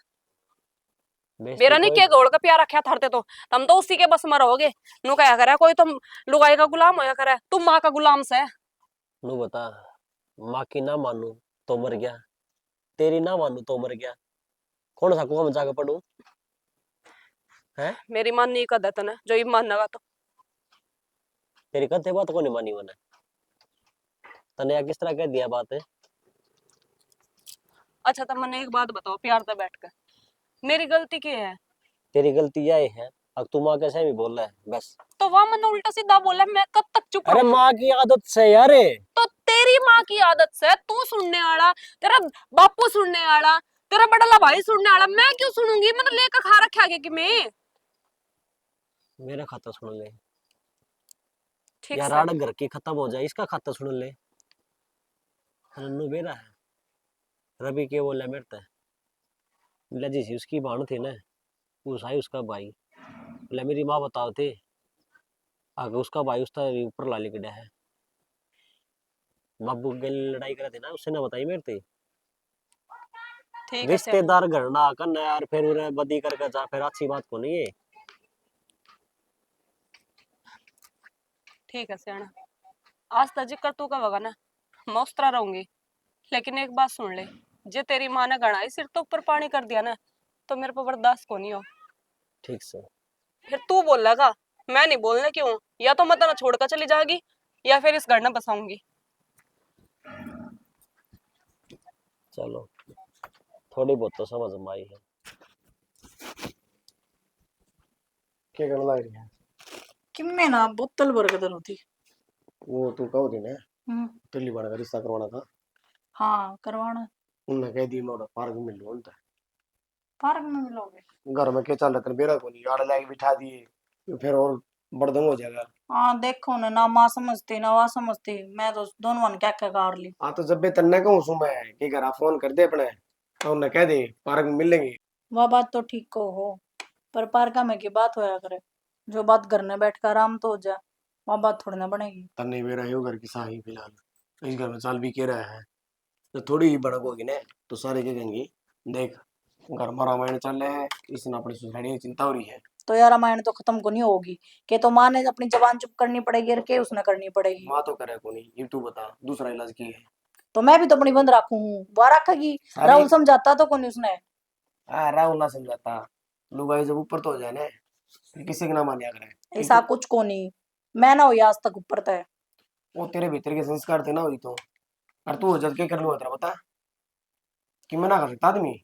मेरा नहीं क्या गोड़ का प्यार रखा थारते तो तुम तो उसी के बस में रहोगे। नु क्या करे कोई तुम लुगाई का गुलाम होया करे, तुम माँ का गुलाम से। नू बता, माँ की ना मानू तो मर गया, तेरी ना मानू तो मर गया, कौन सा कुआं में जाकर पड़ू है। मेरी मान नहीं कर देता ना जो ये मानना तो। तेरी कथे बात को नहीं मानी मैंने, तने या किस तरह कह दिया बात है। अच्छा तो मैंने एक बात बताओ प्यार से बैठ कर, मेरी गलती क्या है। तेरी गलती यह है अब तू माँ कैसे भी बोल रहा है बस। तो वह मैंने उल्टा सीधा बोला, मैं कब तक चुप अरे रहूं? माँ की आदत से यार। तो तेरी माँ की आदत से तू सुनने वाला, तेरा बापू सुनने वाला, तेरा बड़ा भाई सुनने वाला, मैं क्यों सुनूंगी। मैंने लेकर खा रखा है कि मैं। मेरा खाता सुन ले ठीक यार, से आड़ घर की खत्म हो जाए, इसका खाता सुन ले। नन्नू बेरा है, रवि के बोला मेरे तय लजी सी उसकी बाण थी ना, उस आई उसका भाई बोला मेरी माँ बताओ थे, आगे उसका भाई उसका ऊपर लाली गड्ढा है, बाबू के लिए लड़ाई करे थे ना, उससे ना बताई मेरे थे। ठीक है रिश्तेदार घर ना आकर ना यार फिर उन्हें बदी करके जा, फिर अच्छी बात को नहीं है। ठीक है सियाना, आज तक जिक्र तू का होगा ना मैं उस तरह रहूंगी, लेकिन एक बात सुन ले, जे तेरी माँ ने गणा ही सिर तो ऊपर पानी कर दिया ना तो मेरे को बर्दाश्त को नहीं हो। ठीक से फिर तू बोलेगा, मैं नहीं बोलने क्यों, या तो मैं तना छोड़कर चली जाएगी या फिर इस घर में बसाऊंगी। चलो, थोड़ी बहुत तो समझ में आई है। क्या करना लग रही है? कि मैं ना बोतल भर के होती। वो तू कहो थी ना पहली बार का रिश्ता करवाना था, हाँ करवाना। उनने कह दी मैं पार्क में मिल लूँ, पार्क में मिलोगे? घर में क्या चल रहा था बेरा को नहीं, आड़ लाके बिठा दिए तो फिर और बड़दम हो जाएगा। हाँ देखो ना माँ समझती ना वाह समझती, मैं तो दोनों मन क्या क्या कर ली। हाँ तो जब भी तन्ने कहूँ सु मैं कि घर फोन कर दे अपने, तो उन्हें कह दे पार्क में मिल लेंगे। वह बात तो ठीक को हो, पर पार्क में की बात होया करे, जो बात घर में बैठ कर आराम तो हो जाए, वह बात थोड़ी ना बनेगी। तन्ने बेरा है घर की साही फिलहाल, इस घर में चाल भी कह रहा है, तो थोड़ी ही बड़क होगी ना तो सारे क्या कहेंगे देख घर में रामायण चल रहे हैं, इसने अपनी सुसाइड की चिंता हो रही है। तो यार रामायण तो खत्म को नहीं होगी, के तो माँ ने अपनी जबान चुप करनी पड़ेगी और के उसने करनी पड़ेगी। माँ तो करे को नहीं, ये तू बता दूसरा इलाज की है। तो मैं भी तो अपनी बंद रखू हूँ, वो रखेगी। राहुल समझाता तो कौन उसने। हाँ राहुल ना समझाता, लुगाई जब ऊपर तो हो जाए ना किसी का ना मानिया करे। ऐसा कुछ को नहीं, मैं ना हुई आज तक ऊपर तय। वो तेरे भीतर के संस्कार थे ना वही तो। और तू जब के कर लो तेरा बता कि मना कर सकता आदमी।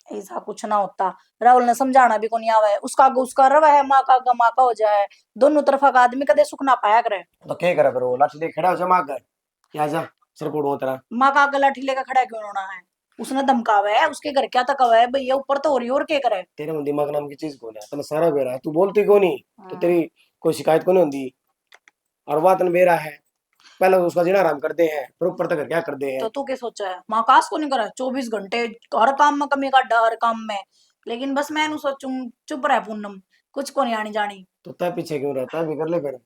ऐसा कुछ ना होता। राहुल ने समझाना भी कोनी आवे, उसका आगे उसका रवा है, माँ का आगे माँ का हो जाए। दोनों तरफा का आदमी कदे सुख ना पाया करे। तो क्या करे फिर वो लाठी लेके खड़ा हो जा मार कर या जा सिर कोड़ो तेरा। माँ का आगे लाठी लेकर खड़ा क्यों होना है? उसने धमकावा है, उसके घर क्या तक है भैया, ऊपर तो हो रही और क्या करे। तेरे में दिमाग नाम की चीज कौन है? तने सारा बेरा है, तू बोलती क्यों नहीं? तो तेरी कोई शिकायत क्यों नहीं होती? और वह तन बेरा है, पहले तो उसका जीना आराम करते हैं, फिर ऊपर तक क्या करते हैं। तो तू क्या सोचा है? माँ काश को नहीं करा 24 घंटे हर काम में कमी काटा, हर काम में। लेकिन बस मैं सोचू चुप रह पूनम, कुछ को नहीं आनी जानी। तो तय पीछे क्यों रहता है? भी कर ले फिर।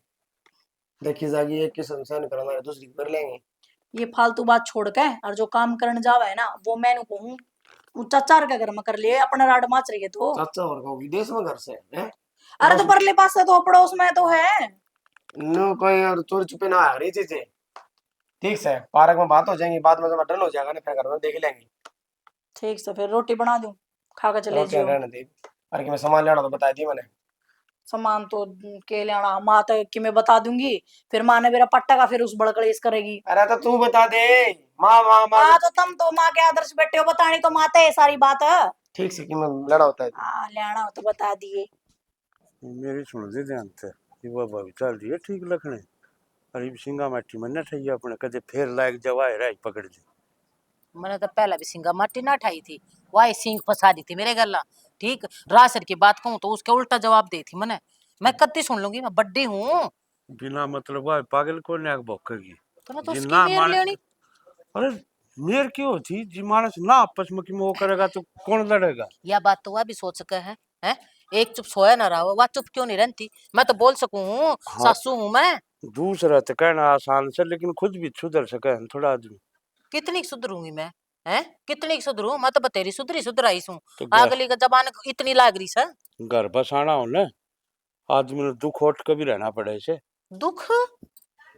देखी जाएगी एक की संसार कराना है, दूसरी कर लेंगे। ये फालतू बात छोड़ के और जो काम करने जावा है ना, वो मैं कहूँ चाचा के घर में कर लिए, अपने राड माच रही है तो। चाचा और को विदेश में घर से है? अरे तो परले पास से तो पड़ोस में तो है। नो कोई और चोरी छुपे ना आ रही चीजें। ठीक से पार्क में बात हो जाएंगी, बाद में जब डन हो जाएगा ना फिर घर में देख लेंगे। ठीक से फिर रोटी बना दूं, खा के चले रोटी जियो। रहने दे। अरे कि मैं सामान लेना तो बता दी मैंने। सामान तो के लेना माँ तो कि मैं बता दूंगी, फिर माँ ने मेरा पट्टा का फिर उस बड़कड़ेस करेगी। अरे तो तू बता दे। माँ माँ माँ हाँ तो तुम तो माँ के आदर्श बेटे हो, बतानी तो माँ है सारी बात है। ठीक से कि मैं लड़ा होता है। हाँ लेना हो तो बता दिए। मेरी सुन दे ध्यान से कि वो भाभी चल रही है ठीक लखने। अरे सिंगा माटी मन ठही अपने कदे फेर लायक जवाए राई पकड़ दे। मैंने तो पहले भी सिंगा माटी ना ठाई थी, वाई सिंग फंसा दी थी मेरे गला। ठीक, रासर की बात कहूँ तो उसके उल्टा जवाब दे थी मैंने। मैं कत्ती सुन लूंगी, मैं बड्डी हूँ। बिना मतलब वाह पागल को ने भौकेगी तो ना तो जी उसकी ना मेर मानस। लेनी। अरे मेर क्यों होती जी मानस ना आपस में कि वो करेगा तो कौन लड़ेगा? यह बात तो वह भी सोच सके है? एक चुप सोया ना रहा, वह चुप क्यों नहीं रहती? मैं तो बोल सकूं, हाँ सासू हूं मैं। दूसरा तो कहना आसान से लेकिन खुद भी सुधर सके हैं थोड़ा आदमी। कितनी सुधरूंगी मैं? है कितनी सुधरू? मैं तो बतेरी सुधरी सुधराई हूँ। तो अगली का जबान इतनी लाग रही सा। घर बसाना हो ना आदमी ने दुख उठ के भी रहना पड़े से। दुख?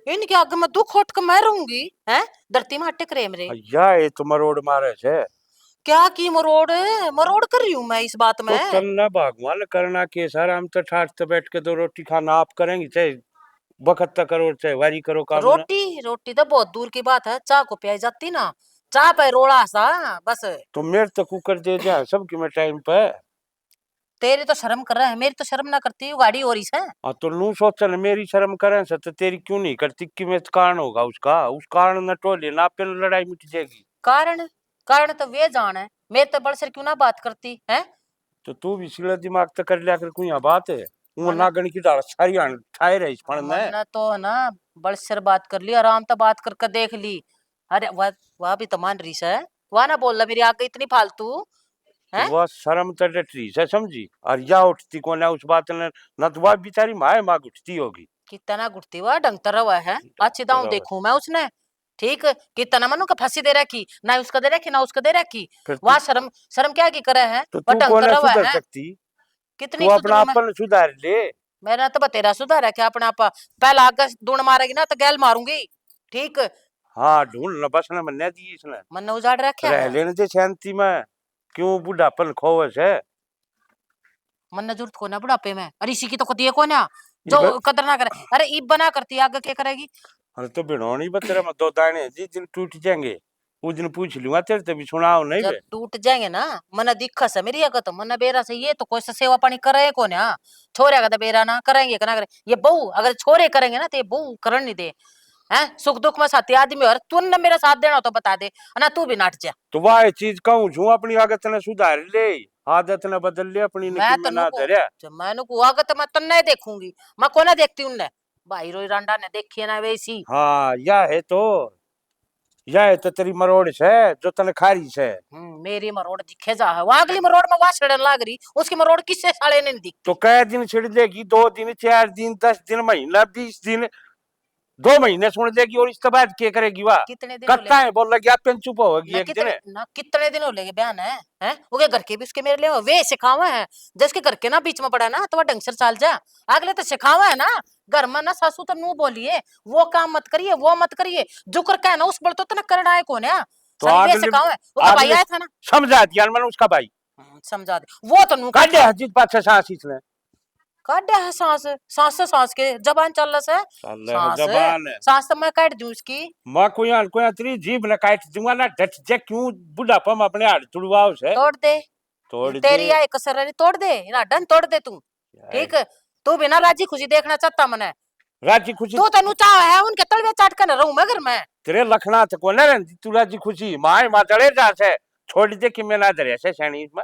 इनके आगे मैं दुख उठ के मैं रहूंगी? है धरती में अटक रहे मेरे। या ये तो मरोड़ मारे से। क्या की मरोड़? मरोड़ कर रही हूँ मैं इस बात तो में। तन्ना भगवान करना के सर हम तो ठाट से बैठ के दो रोटी खाना आप करेंगे चाहे बखत तक करो चाहे वारी करो काम ना। रोटी रोटी तो बहुत दूर की बात है, चाह को पियाई जाती ना। चाह पे रोड़ा सा बस। तो मेरे तो कुकर दे दिया सबकी मैं टाइम पे। तेरी तो शर्म कर रहा है, मेरी तो शर्म ना करती गाड़ी हो रही है। हाँ तो लू सोचन मेरी शर्म करें से तो तेरी क्यों नहीं करती कि मैं कारण होगा उसका उस कारण न टोले ना पे लड़ाई मिट जाएगी। कारण? कारण तो वे जान है, मेरे तो बड़ सर क्यों ना बात करती है। तो तू भी सीधा दिमाग तो कर लिया कर कोई यहाँ बात है। वो मन नागन की दाल सारी आन ठाए रही पड़ना है। मन तो ना बड़ सर बात कर ली, आराम तो बात करके देख ली। अरे वह भी तो मान रही है, वह ना बोल रहा मेरी आगे इतनी फालतू तो है। वह शर्म तो डटरी से समझी और या उठती कौन है उस बात ने न तो वह बेचारी माए माँ उठती होगी। कितना गुटती हुआ ढंग तरह हुआ है। अच्छी दाऊ देखूं मैं उसने। ठीक, कितना मनु का फांसी दे रखी ना, उसका दे रखी ना उसका दे रखी। फिर तू वह शर्म शर्म क्या की करे है? तो वह तू ढंग कौन है तरह हुआ सुधर है। सकती? तू कितनी अपना सुधरू मैं? अपन सुधार ले। मैंने तो बतेरा सुधार है क्या अपना आप? पहला आगे दूण मारेगी ना तो गैल मारूंगी। ठीक, हाँ ढूंढ न बस न मन्ने दी इसने मन ने उजाड़ रखा रह है। लेने दे शांति में। क्यों बुढ़ापन खोवस है? मन ने जरूरत को ना बुढ़ापे में, अरे इसी की तो कती है को ना जो इब- कदर ना करे। अरे ईब बना करती आगे क्या करेगी? अरे तो भिड़ोनी बतेरा में दो दाने जिस दिन टूट जाएंगे उस दिन पूछ लूंगा तेरे से भी सुनाओ नहीं जब बे। टूट जाएंगे ना, मन दिक्कत है मेरी अगर तो मन बेरा से ये तो कोई सा सेवा पानी करे को ना। छोरे का तो बेरा ना करेंगे ना करे ये बहू, अगर छोरे करेंगे ना तो ये बहू करन नहीं दे। हैं सुख दुख में साथी आदमी और तू ने मेरा साथ देना हो तो बता दे, ना तू भी नाट जा। तो वह चीज कहूँ छू अपनी आदत ने सुधार ले आदत ने बदल ले अपनी ने मैं कि तो मैं ना नुको धरया। जब मैं नुको आगे तो मैं तन्ने देखूंगी, मैं कोना देखती उनने। भाई रोई रांडा ने देखी है ना वैसी। हाँ यह है तो तेरी मरोड़ से जो तने खारी से। मेरी मरोड़ दिखे जा है, वहां अगली मरोड़ में वहां सड़न लाग रही, उसकी मरोड़ किससे साले ने नहीं दिखती। तो कै दिन छिड़ देगी 2 दिन 4 दिन 10 दिन महीना 20 दिन 2 महीने सुन देगी और इसके बाद क्या करेगी वह? कितने दिन हो कत्ता है बोल लगी आप चुप होगी एक दिन। ना कितने दिन हो लेगे बयान है? हैं वो घर के भी उसके मेरे लिए वे सिखावा है। जिसके घर के ना बीच में पड़ा ना तो वह ढंग से चाल जा। अगले तो सिखावा है ना, घर में ना सासू तो नू बोलिए वो काम मत करिए वो मत करिए, जो कर क्या ना उस बल तो ना करना है कौन है? तो सब वे आगले सिखावा है, वो भाई आया था ना। समझा दिया मैंने उसका भाई समझा दे वो तो नू काटे हजीत पाछे सांस इसने। काटा है सांस, सांस से सांस के जबान चल रहा है। साले सांस जबान है सांस तो मैं काट दूं उसकी। मां कोई तेरी जीभ न काट दूंगा ना डट जे क्यों बुढ़ापा में अपने हाथ तुड़वाओ से तोड़ दे तोड़ दे तेरी आई कसर तोड़ दे ना डन तोड़ दे तू। ठीक तू बिना राजी खुशी देखना चाहता मने राजी खुशी तू तनु चाह है उनके तलवे चाट कर रहूं मगर मैं तेरे लखना तो कोने रहती तू राजी खुशी मां चढ़े जा से छोड़ दे कि मैं ना धरे से शनि में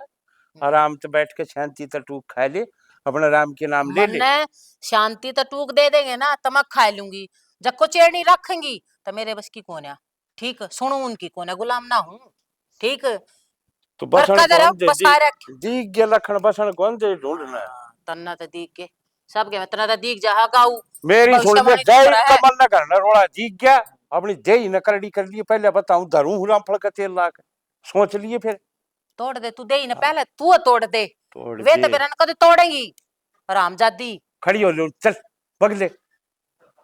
आराम से बैठ के शांति से टूक खा ले अपने राम के नाम ले ले मन्ने शांति तो टूक दे देंगे ना तो मैं खा लूंगी जब को चेड़नी रखेंगी तो मेरे बस की कौन है। ठीक सुनू उनकी कौन है गुलाम ना हूं। ठीक तो बसन कदर कौन दे बसा रख दीख के लखन बसन कौन दे ढूंढना तन्ना तो दीख के सब के तना तो दीख जा गाऊ मेरी सुन ले भविष्यवाणी जय हो रहा है। कमल न करना रोड़ा जीत गया अपनी जय न करड़ी कर लिए पहले बताऊं धरूं हुराम फल का तेल ला के सोच लिए फिर तोड़ दे तू दे ही ना पहले तू तोड़ दे तोड़ वे तो दे बेरन कद तोड़ेंगी रामजादी खड़ी हो ले चल बगले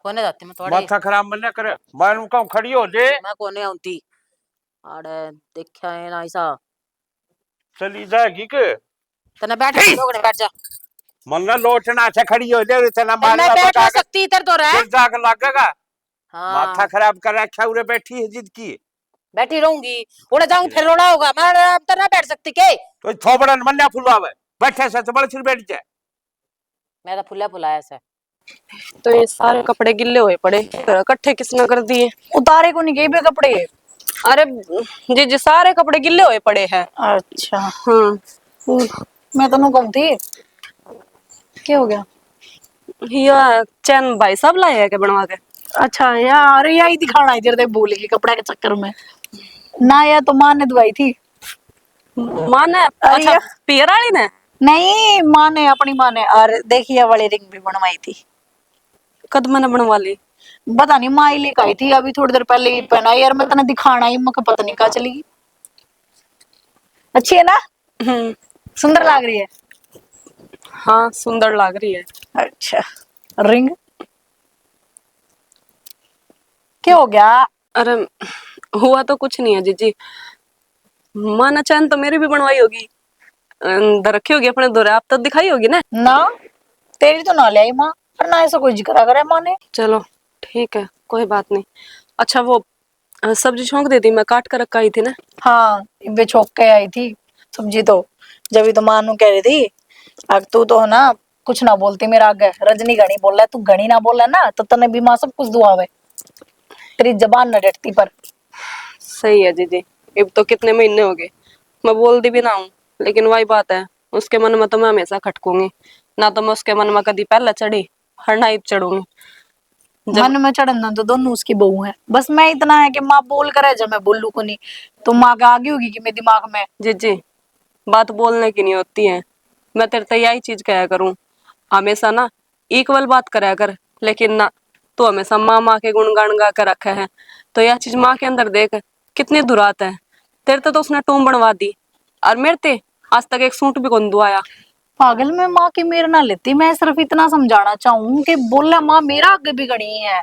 कोने जाती मैं तोड़े माथा खराब मन न करे मैं कहूं खड़ी हो ले मैं कोने आउंती आड़े देखया है ना ऐसा चली जाएगी के तना बैठ जा लोगने बैठ जा मन न लोटना से खड़ी हो ले तना मैं मारना बैठ बता नहीं के सकती इधर तो रह फिर जाग लगेगा माथा हाँ खराब कर रखा उरे बैठी है जिद की बैठी रहूंगी उड़े जाऊंगी फिर रोड़ा होगा मैं तो ना बैठ सकती के तो थोबड़न मन्ना फुलवावे बैठे से तो बड़े सिर बैठ जाए मैं तो फुल्ला फुलाया से तो ये सारे कपड़े गिल्ले हुए पड़े इकट्ठे किसने कर दिए? उतारे को नहीं गए बे कपड़े। अरे जी जी सारे कपड़े गिल्ले हुए पड़े हैं। अच्छा हाँ मैं तो कहूँ थी क्या हो गया। यह चैन भाई साहब लाए हैं क्या बनवा के? अच्छा यार यही दिखाना इधर दे बोले की कपड़ा के चक्कर में ना या तो माँ ने दवाई थी। माँ ने? अरे अच्छा यार। पियर वाली ने? नहीं माँ ने अपनी माँ ने और देखिए वाली रिंग भी बनवाई थी। कद मैंने बनवा ली? पता नहीं माँ ही लेकर आई थी अभी थोड़ी देर पहले ही पहना यार मैं तना दिखाना ही मगर पता नहीं कहाँ चली गई। अच्छी है ना सुंदर लग रही है। हाँ सुंदर लग रही है। अच्छा रिंग क्या हो गया। अरे हुआ तो कुछ नहीं है जीजी। माँ ने चैन तो मेरी भी बनवाई होगी रखी होगी अपने दौरे आप तो दिखाई होगी ना। ना तेरी तो ना ले आई माँ पर ना ऐसा कोई जिक्र करे माँ ने। चलो ठीक है कोई बात नहीं। अच्छा वो सब्जी छोंक दी थी मैं काट कर रखा ही थी ना। हाँ बे छोक के आई थी सब्जी तो जब भी तो माँ नू कह रही थी अब तू तो ना कुछ ना बोलती मेरा आगे रजनी घनी बोल रहा है तू घनी ना बोल रहा ना तो तने भी माँ सब कुछ दुआवे तेरी जबान न डटती पर। सही है दीदी अब तो कितने महीने हो गए मैं बोलती भी ना हूँ लेकिन वही बात है उसके मन में तो मैं हमेशा खटकूंगी ना तो मैं उसके मन में कभी पहले चढ़ी हर नाइब चढ़ूंगी। मन में चढ़ना तो दोनों उसकी बहू है बस मैं इतना है कि माँ बोल कर है जब मैं बोलू को नहीं तो माँ का आगे होगी कि मेरे दिमाग में। जी बात बोलने की नहीं होती है मैं तेरे से यही चीज कहा करूं हमेशा ना इक्वल बात करा कर लेकिन ना तो हमेशा माँ माँ के गुणगान गा कर रखा है तो यह चीज माँ के अंदर देख कितनी दुरात है। तेरे तो उसने टूम बनवा दी और मेरे ते आज तक एक सूट भी कौन दुआया। पागल में माँ की मेर ना लेती मैं सिर्फ इतना समझाना चाहूँ कि बोला माँ मेरा आगे भी गणी है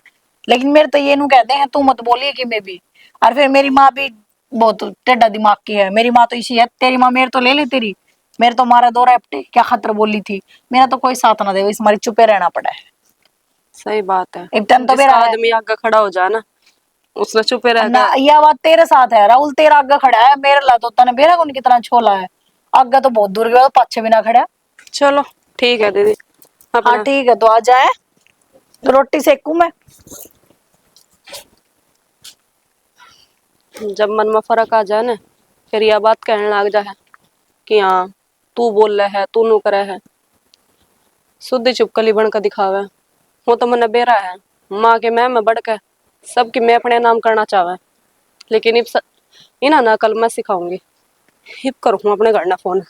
लेकिन मेरे तो ये नू कहते हैं तू मत बोलिए कि मैं भी और फिर मेरी माँ भी बहुत टेढ़ा दिमाग की है। मेरी माँ तो इसी है तेरी माँ मेरे तो ले ली तेरी मेरे तो मारा दो रैप्टे क्या खतर बोली थी मेरा तो कोई साथ ना दे इस मारी चुपे रहना पड़ा है। सही बात है एक टाइम तो जिसका मेरा है आदमी आगे खड़ा हो जाए ना उसने चुपे रह ना गया। यह बात तेरे साथ है राहुल तेरा आगे खड़ा है मेरे ला तो तने बेरा कौन कितना छोला है आगे तो बहुत दूर गया पाछे भी ना खड़ा। चलो ठीक है दीदी हाँ अपना ठीक है तो आ जाए तो रोटी सेकू मैं। जब मन में फर्क आ जाए ना फिर यह बात कहने लग जाए कि हाँ तू बोल रहा है तू नु करे है शुद्ध चुपकली बन कर दिखावे वो तो मन बेरा है माँ के मैं बढ़ के सबकी मैं अपने नाम करना चाहे लेकिन इना ना कल मैं सिखाऊंगी हिप करूँ अपने घर ना फोन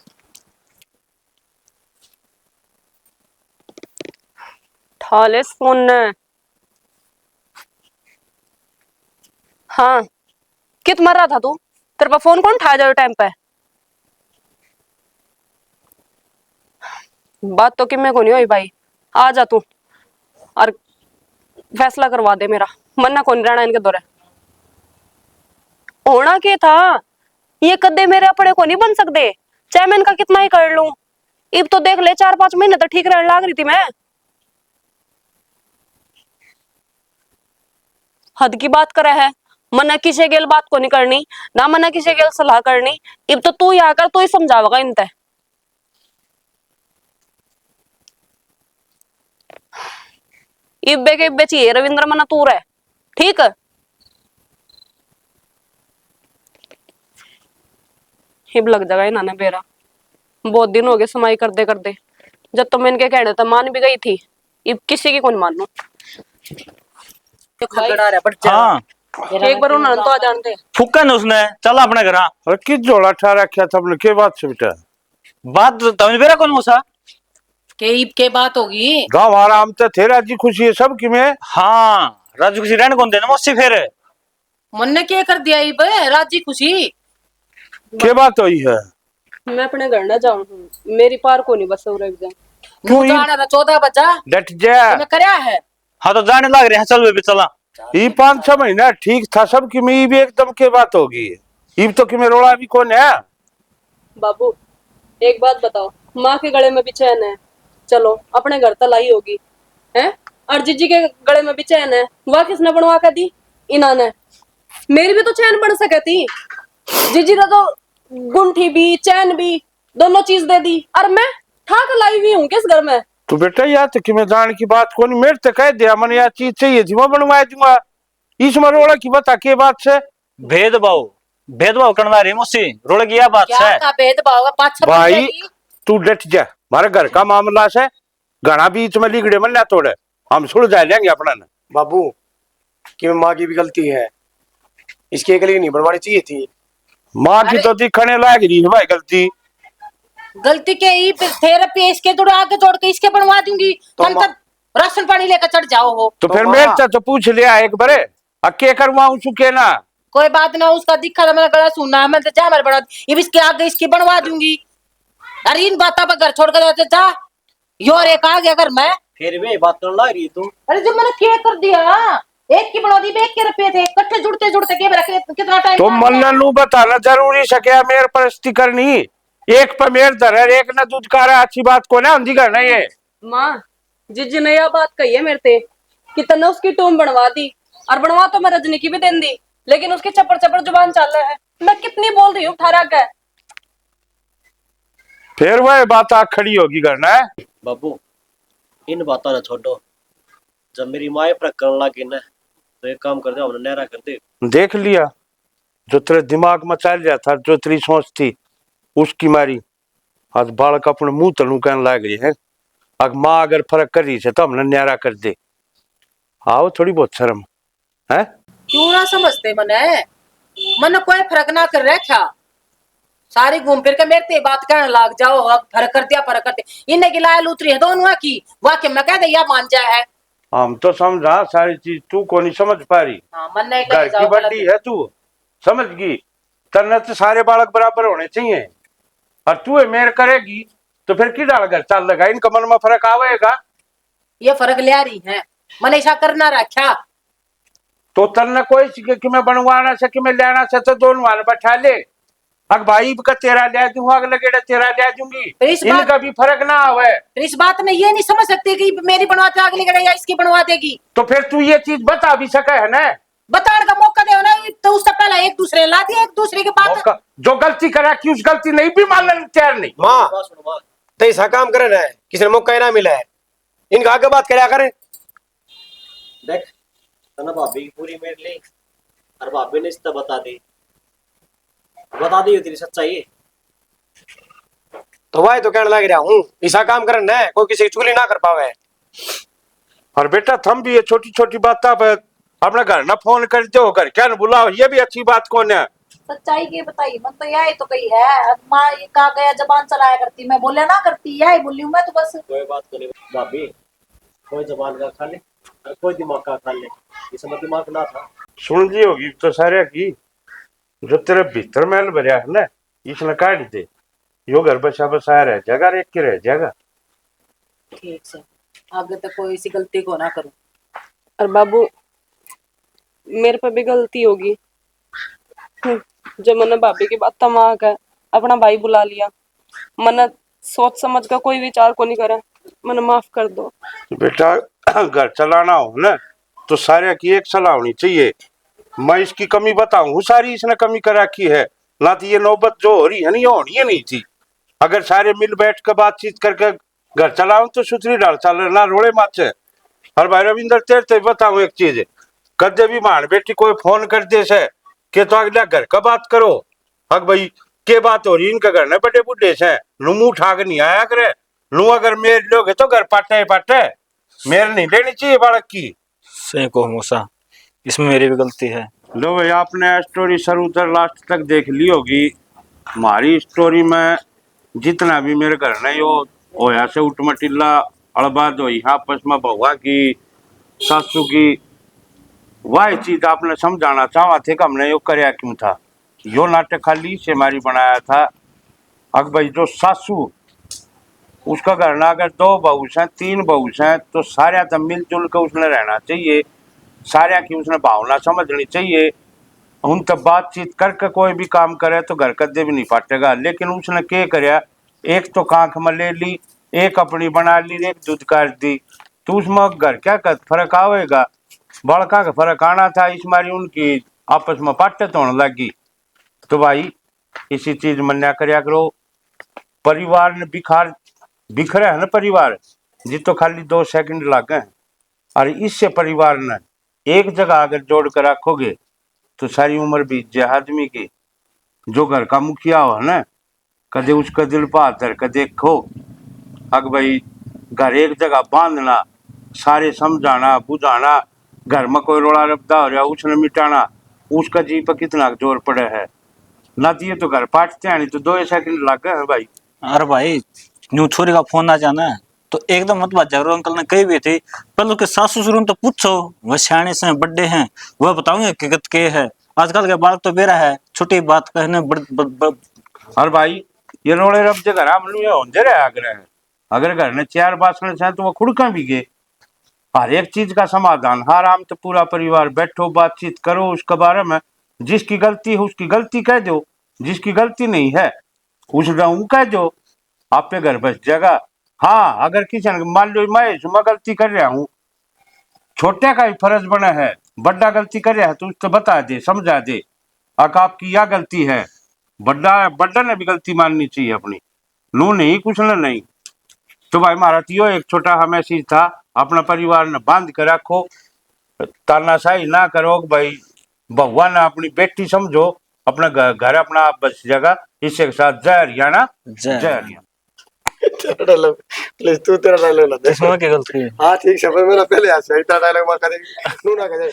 ठाले फोन ने। हाँ कित मर रहा था तू तेरे पास फोन कौन उठाया जाए टाइम पे। बात तो कि मैं को नहीं हुई भाई आ जा तू और फैसला करवा दे मेरा मन्ना कौन रहना इनके दौरे होना क्या था ये कदे मेरे अपने को नहीं बन सकते चाहे मैं इनका कितना ही कर लूं इब तो देख ले 4-5 महीने तो ठीक रहने लाग रही थी मैं। हद की बात करे है। मना किसी गेल बात को नहीं करनी, ना मना किसी गेल सलाह करनी। इब तो तू ही आकर तू ही समझावेगा इनते। इब्बे के इब्बे चाहिए रविंद्र, मना तू रहे ठीक। हिब लग जाएगा इन्होंने बेरा। बहुत दिन हो गए समाई करते करते। जब तो मैं इनके कहने तो मान भी गई थी, इब किसी की कौन मानू। तो खगड़ा रहा बट हाँ एक बार उन्होंने तो आ जानते। फूका न उसने, चल अपने घर आ। अरे किस जोड़ा ठा रखा था अपने, के बात से बेटा? बात तमें बेरा कौन मूसा? के ईब के बात होगी। गाँव आराम तो थे, राजी खुशी है सब कि मैं। हाँ राजू किसी रहने कौन देना मुझसे फिर। मन ने क्या कर दिया ईब राजी खुशी। के बात हुई है? मैं अपने घर ना जाऊं, मेरी पार को नहीं बस हो रहा। क्यों ही? 14 बजा डट जा। तुमने करया है। हाँ तो जाने लग रहे हैं, चल वे चला। ये 5-6 महीना ठीक था सब कि मैं भी एकदम के बात होगी। ईब तो कि मैं रोड़ा भी कौन है। बाबू एक बात बताओ, माँ के गले में भी चैन है, चलो अपने घर तलाई होगी है, और जीजी के गले में भी चैन है, वह किसने बनवा कर दी? इन्होंने। मेरी भी तो चैन बन सके थी। जीजी ने तो गुंठी भी चैन भी दोनों चीज दे दी, और मैं ठाक लाई हुई हूँ किस घर में। तो बेटा यार तो कि मैं जान की बात कौन, मेरे तो कह दिया मैंने यार चीज चाहिए थी मैं बनवा दूंगा। इसमें रोड़ा की बता के बात से भेदभाव भेदभाव करना रही मुझसे रोड़ गया बात क्या से। का भेदभाव होगा 5-6 भाई तू डट जा, हमारे घर का मामला से घना बीच में लिगड़े मन ना तोड़े, हम सुलझ जाएंगे अपना न। बाबू कि माँ की भी गलती है, इसकी अकेली नहीं बनवानी चाहिए थी। माँ की अरे- तो दिखने लायक रही है भाई गलती। गलती के ईब थेरेपी इसके जोड़ आगे जोड़ के इसके बनवा दूंगी। तो तुम तब राशन पानी लेकर चढ़ जाओ हो। तो तो फिर माँ- मेरे से तो पूछ लिया एक बारे, अके करवाऊं चुके ना। कोई बात ना, उसका दिखा था मैंने गला सुनना है, मैं तो जा मेरे बना ये इसके आगे इसकी बनवा दूंगी। अरे इन बातों पर घर छोड़ कर जाते जा। योर एक आ गया अगर मैं। फिर भी बात करने लग रही तू। अरे जब मैंने क्या कर दिया, एक की बनवा दी, एक के रुपए थे इकट्ठे जुड़ते जुड़ते के रखे कितना टाइम। तो मल्ला नू बताना जरूरी सके मेरे परस्ती करनी। एक पर मेर दर है, एक न दूध का रहा, अच्छी बात को ना हम करना ये। माँ जीजी ने यह बात कही है मेरे से कि तने उसकी टूम बनवा दी, और बनवा तो मैं रजनी की भी देन दी, लेकिन उसकी चप्पड़ चप्पड़ जुबान चल रहा है। मैं कितनी बोल रही हूँ ठहरा के। फिर वह बात आ खड़ी होगी करना है। बाबू इन बातों ने छोड़ो, जब मेरी माँ पर करने लगी ना तो एक काम कर दे, हमने नहरा कर दे। देख लिया जो तेरे दिमाग में चल रहा था, जो तेरी सोच थी उसकी मारी आज बालक अपने मुंह तलू कहने लग रही है। अगर माँ अगर फर्क कर रही है तो हमने न्यारा कर दे। आओ थोड़ी बहुत शर्म है। क्यों ना समझते मन कोई फर्क ना कर रहा। सारी घूम फिर के मेरे ते बात करने लग जाओ, अब फर्क कर दिया फर्क कर दिया। इन्हें की लाया लूतरी है दोनों की, वाकई मैं कह दे या मान जाए है। हम तो समझा सारी चीज, तू को नहीं समझ पा रही। हाँ, मन नहीं घर की बड़ी है तू, समझ गई। तरना तो सारे बालक बराबर होने चाहिए, और तू मेर करेगी तो फिर की डाल घर चल लगा, इनका मन में फर्क आवेगा। ये फर्क ले आ रही है, मन ऐसा करना रखा। तो तरना कोई सीखे कि मैं बनवाना से कि मैं लेना से, तो दोनों वाले बैठा ले। अग भाई का तेरा ले दूंगा, अग लगेगा तेरा ले दूंगी, फिर इस बात- इनका भी फर्क ना आवे। फिर इस बात में ये नहीं समझ सकती कि मेरी बनवाते अगली गड़े या इसकी बनवा देगी। तो फिर तू ये चीज बता भी सके है ना। बताने का मौका दे ना, तो उससे पहले एक दूसरे ला दिया, एक दूसरे के बात। मौका- जो गलती करा कि उस गलती नहीं भी मानने तैयार नहीं। माँ बात सुनो माँ, तो ऐसा काम करे ना, किसी ने मौका ही ना मिला है, इनका आगे बात करे करे। देख तना भाभी की पूरी मेरे ली, और भाभी ने इसका बता दी तेरी सच्चाई। तो वही तो कहने लग रहा हूँ, ऐसा काम करे ना कोई किसी की चुगली ना कर पावे। और बेटा थम भी ये छोटी छोटी बात पर अपना घर ना फोन करते हो, घर क्या न बुलाओ, ये भी अच्छी बात कौन है। सच्चाई की बताइए, मन तो यही तो कही है। अब माँ ये कहा गया जबान चलाया करती, मैं बोले ना करती, यही बोली हूँ मैं तो बस। कोई बात तो नहीं भाभी, कोई जबान का खा ले और कोई दिमाग का खा ले, इस समय दिमाग ना था। सुन ली होगी तो सारे की, जो तेरे भीतर मैल भरिया है ना इसने काट दे, यो घर बसा बसाया रह जाएगा, एक के रह जाएगा। ठीक से आगे तक कोई ऐसी गलती को ना करूं। और बाबू मेरे पे भी गलती होगी, जो मैंने भाभी की बात तमाक है अपना भाई बुला लिया। मैंने सोच समझ का कोई विचार को नहीं करा। मैंने माफ कर दो। बेटा घर चलाना हो ना तो सारे की एक सलाह होनी चाहिए। मैं इसकी कमी बताऊं, सारी इसने कमी कर रखी है। ना तो ये नौबत जो हो रही है ना, ये होनी ही नहीं थी। अगर सारे मिल बैठ कर बातचीत करके घर चलाऊं तो सुथरी डाल चल ना रोड़े माचे। और भाई रविंदर तेरे ते बताऊं एक चीज, कदे भी मान बेटी कोई फोन कर दे से कि तो अगला घर का बात करो। अग भाई के बात हो रही इनका घर ने बड़े बुढ़े से नू मुंह ठाक नहीं आया करे। नू अगर मेर लोगे तो घर पाटे पाटे, मेर नहीं लेनी चाहिए बालक की। सही को मूसा, इसमें मेरी भी गलती है। लो भाई आपने स्टोरी शुरू से लास्ट तक देख ली होगी। हमारी स्टोरी में जितना भी मेरे घर ने यो होया से उठमटिल्ला अड़बाद हुई आपस में बउआ की सासू की, वह चीज आपने समझाना चाहा थे कि हमने यो करया क्यों था। यो नाटक खाली से हमारी बनाया था। अग भाई जो सासू उसका घर ना अगर 2 बहू हैं 3 बहू हैं तो सारे तो मिलजुल कर उसने रहना चाहिए। सारे की उसने भावना समझनी चाहिए। उन तब बातचीत करके कोई भी काम करे तो घर कदे भी नहीं फाटेगा। लेकिन उसने क्या करया, एक तो कांख में ले ली, एक अपनी बना ली, एक दूध काट दी। तो उसमें घर क्या कर फर्क आवेगा, बड़का का फर्क आना था। इस मारी उनकी आपस में पाटे तो होने लगी। तो भाई इसी चीज मन्या करया करो। परिवार ने बिखरा है ना परिवार, जी तो खाली 2 सेकंड लागे हैं। और इससे परिवार ने एक जगह अगर जोड़ कर रखोगे तो सारी उम्र बीत जाए आदमी की। जो घर का मुखिया हो ना, कदे उसका दिल पातर कदे खो। अग भाई घर एक जगह बांधना, सारे समझाना बुझाना, घर में कोई रोड़ा रपदा हो रहा उसने मिटाना, उसका जी पर कितना जोर पड़ा है। ना तो ये तो घर पाटते हैं नहीं तो 2 सेकंड लग गए हैं भाई। अरे भाई न्यू छोरी का फोन आ जाना तो एकदम मत बात जरूर अंकल ने कही भी थी। पर उसके सासू ससुर तो पूछो, वह सियाने से बड़े हैं, वह बताऊंगे हकीकत के है। आजकल के बालक तो बेरा है, छोटी बात कहने और भाई ये रोड़े रब जे घर में होंदे रहे आग्रह। अगर घर ने 4 बासण से तो वो खुड़का भी गए। हर एक चीज का समाधान आराम तो पूरा परिवार बैठो बातचीत करो उसके बारे में। जिसकी गलती है उसकी गलती कह दो, जिसकी गलती नहीं है उस कह दो, आपके घर बस जगह। हाँ अगर किसी ने मान लो मैं गलती कर रहा हूँ, छोटे का ही फर्ज बना है, बड़ा गलती कर रहा है तो उसको बता दे समझा दे अक आपकी यह गलती है। बड़ा ने भी गलती माननी चाहिए अपनी, नू नहीं कुछ ना नहीं। तो भाई हमारा तो यो एक छोटा मैसेज था, अपना परिवार ने बांध कर रखो, तानाशाही ना करो भाई। भगवान ने अपनी बेटी समझो, अपना घर अपना आप बस जगह। इसके साथ जय हरियाणा जय हरियाणा। तेरा डायलॉग प्लीज, तू तेरा डायलॉग ना दे। इसमें क्या गलती है? हाँ ठीक है, मेरा पहले आ इतना डायलॉग मैं करेगी नू ना करे।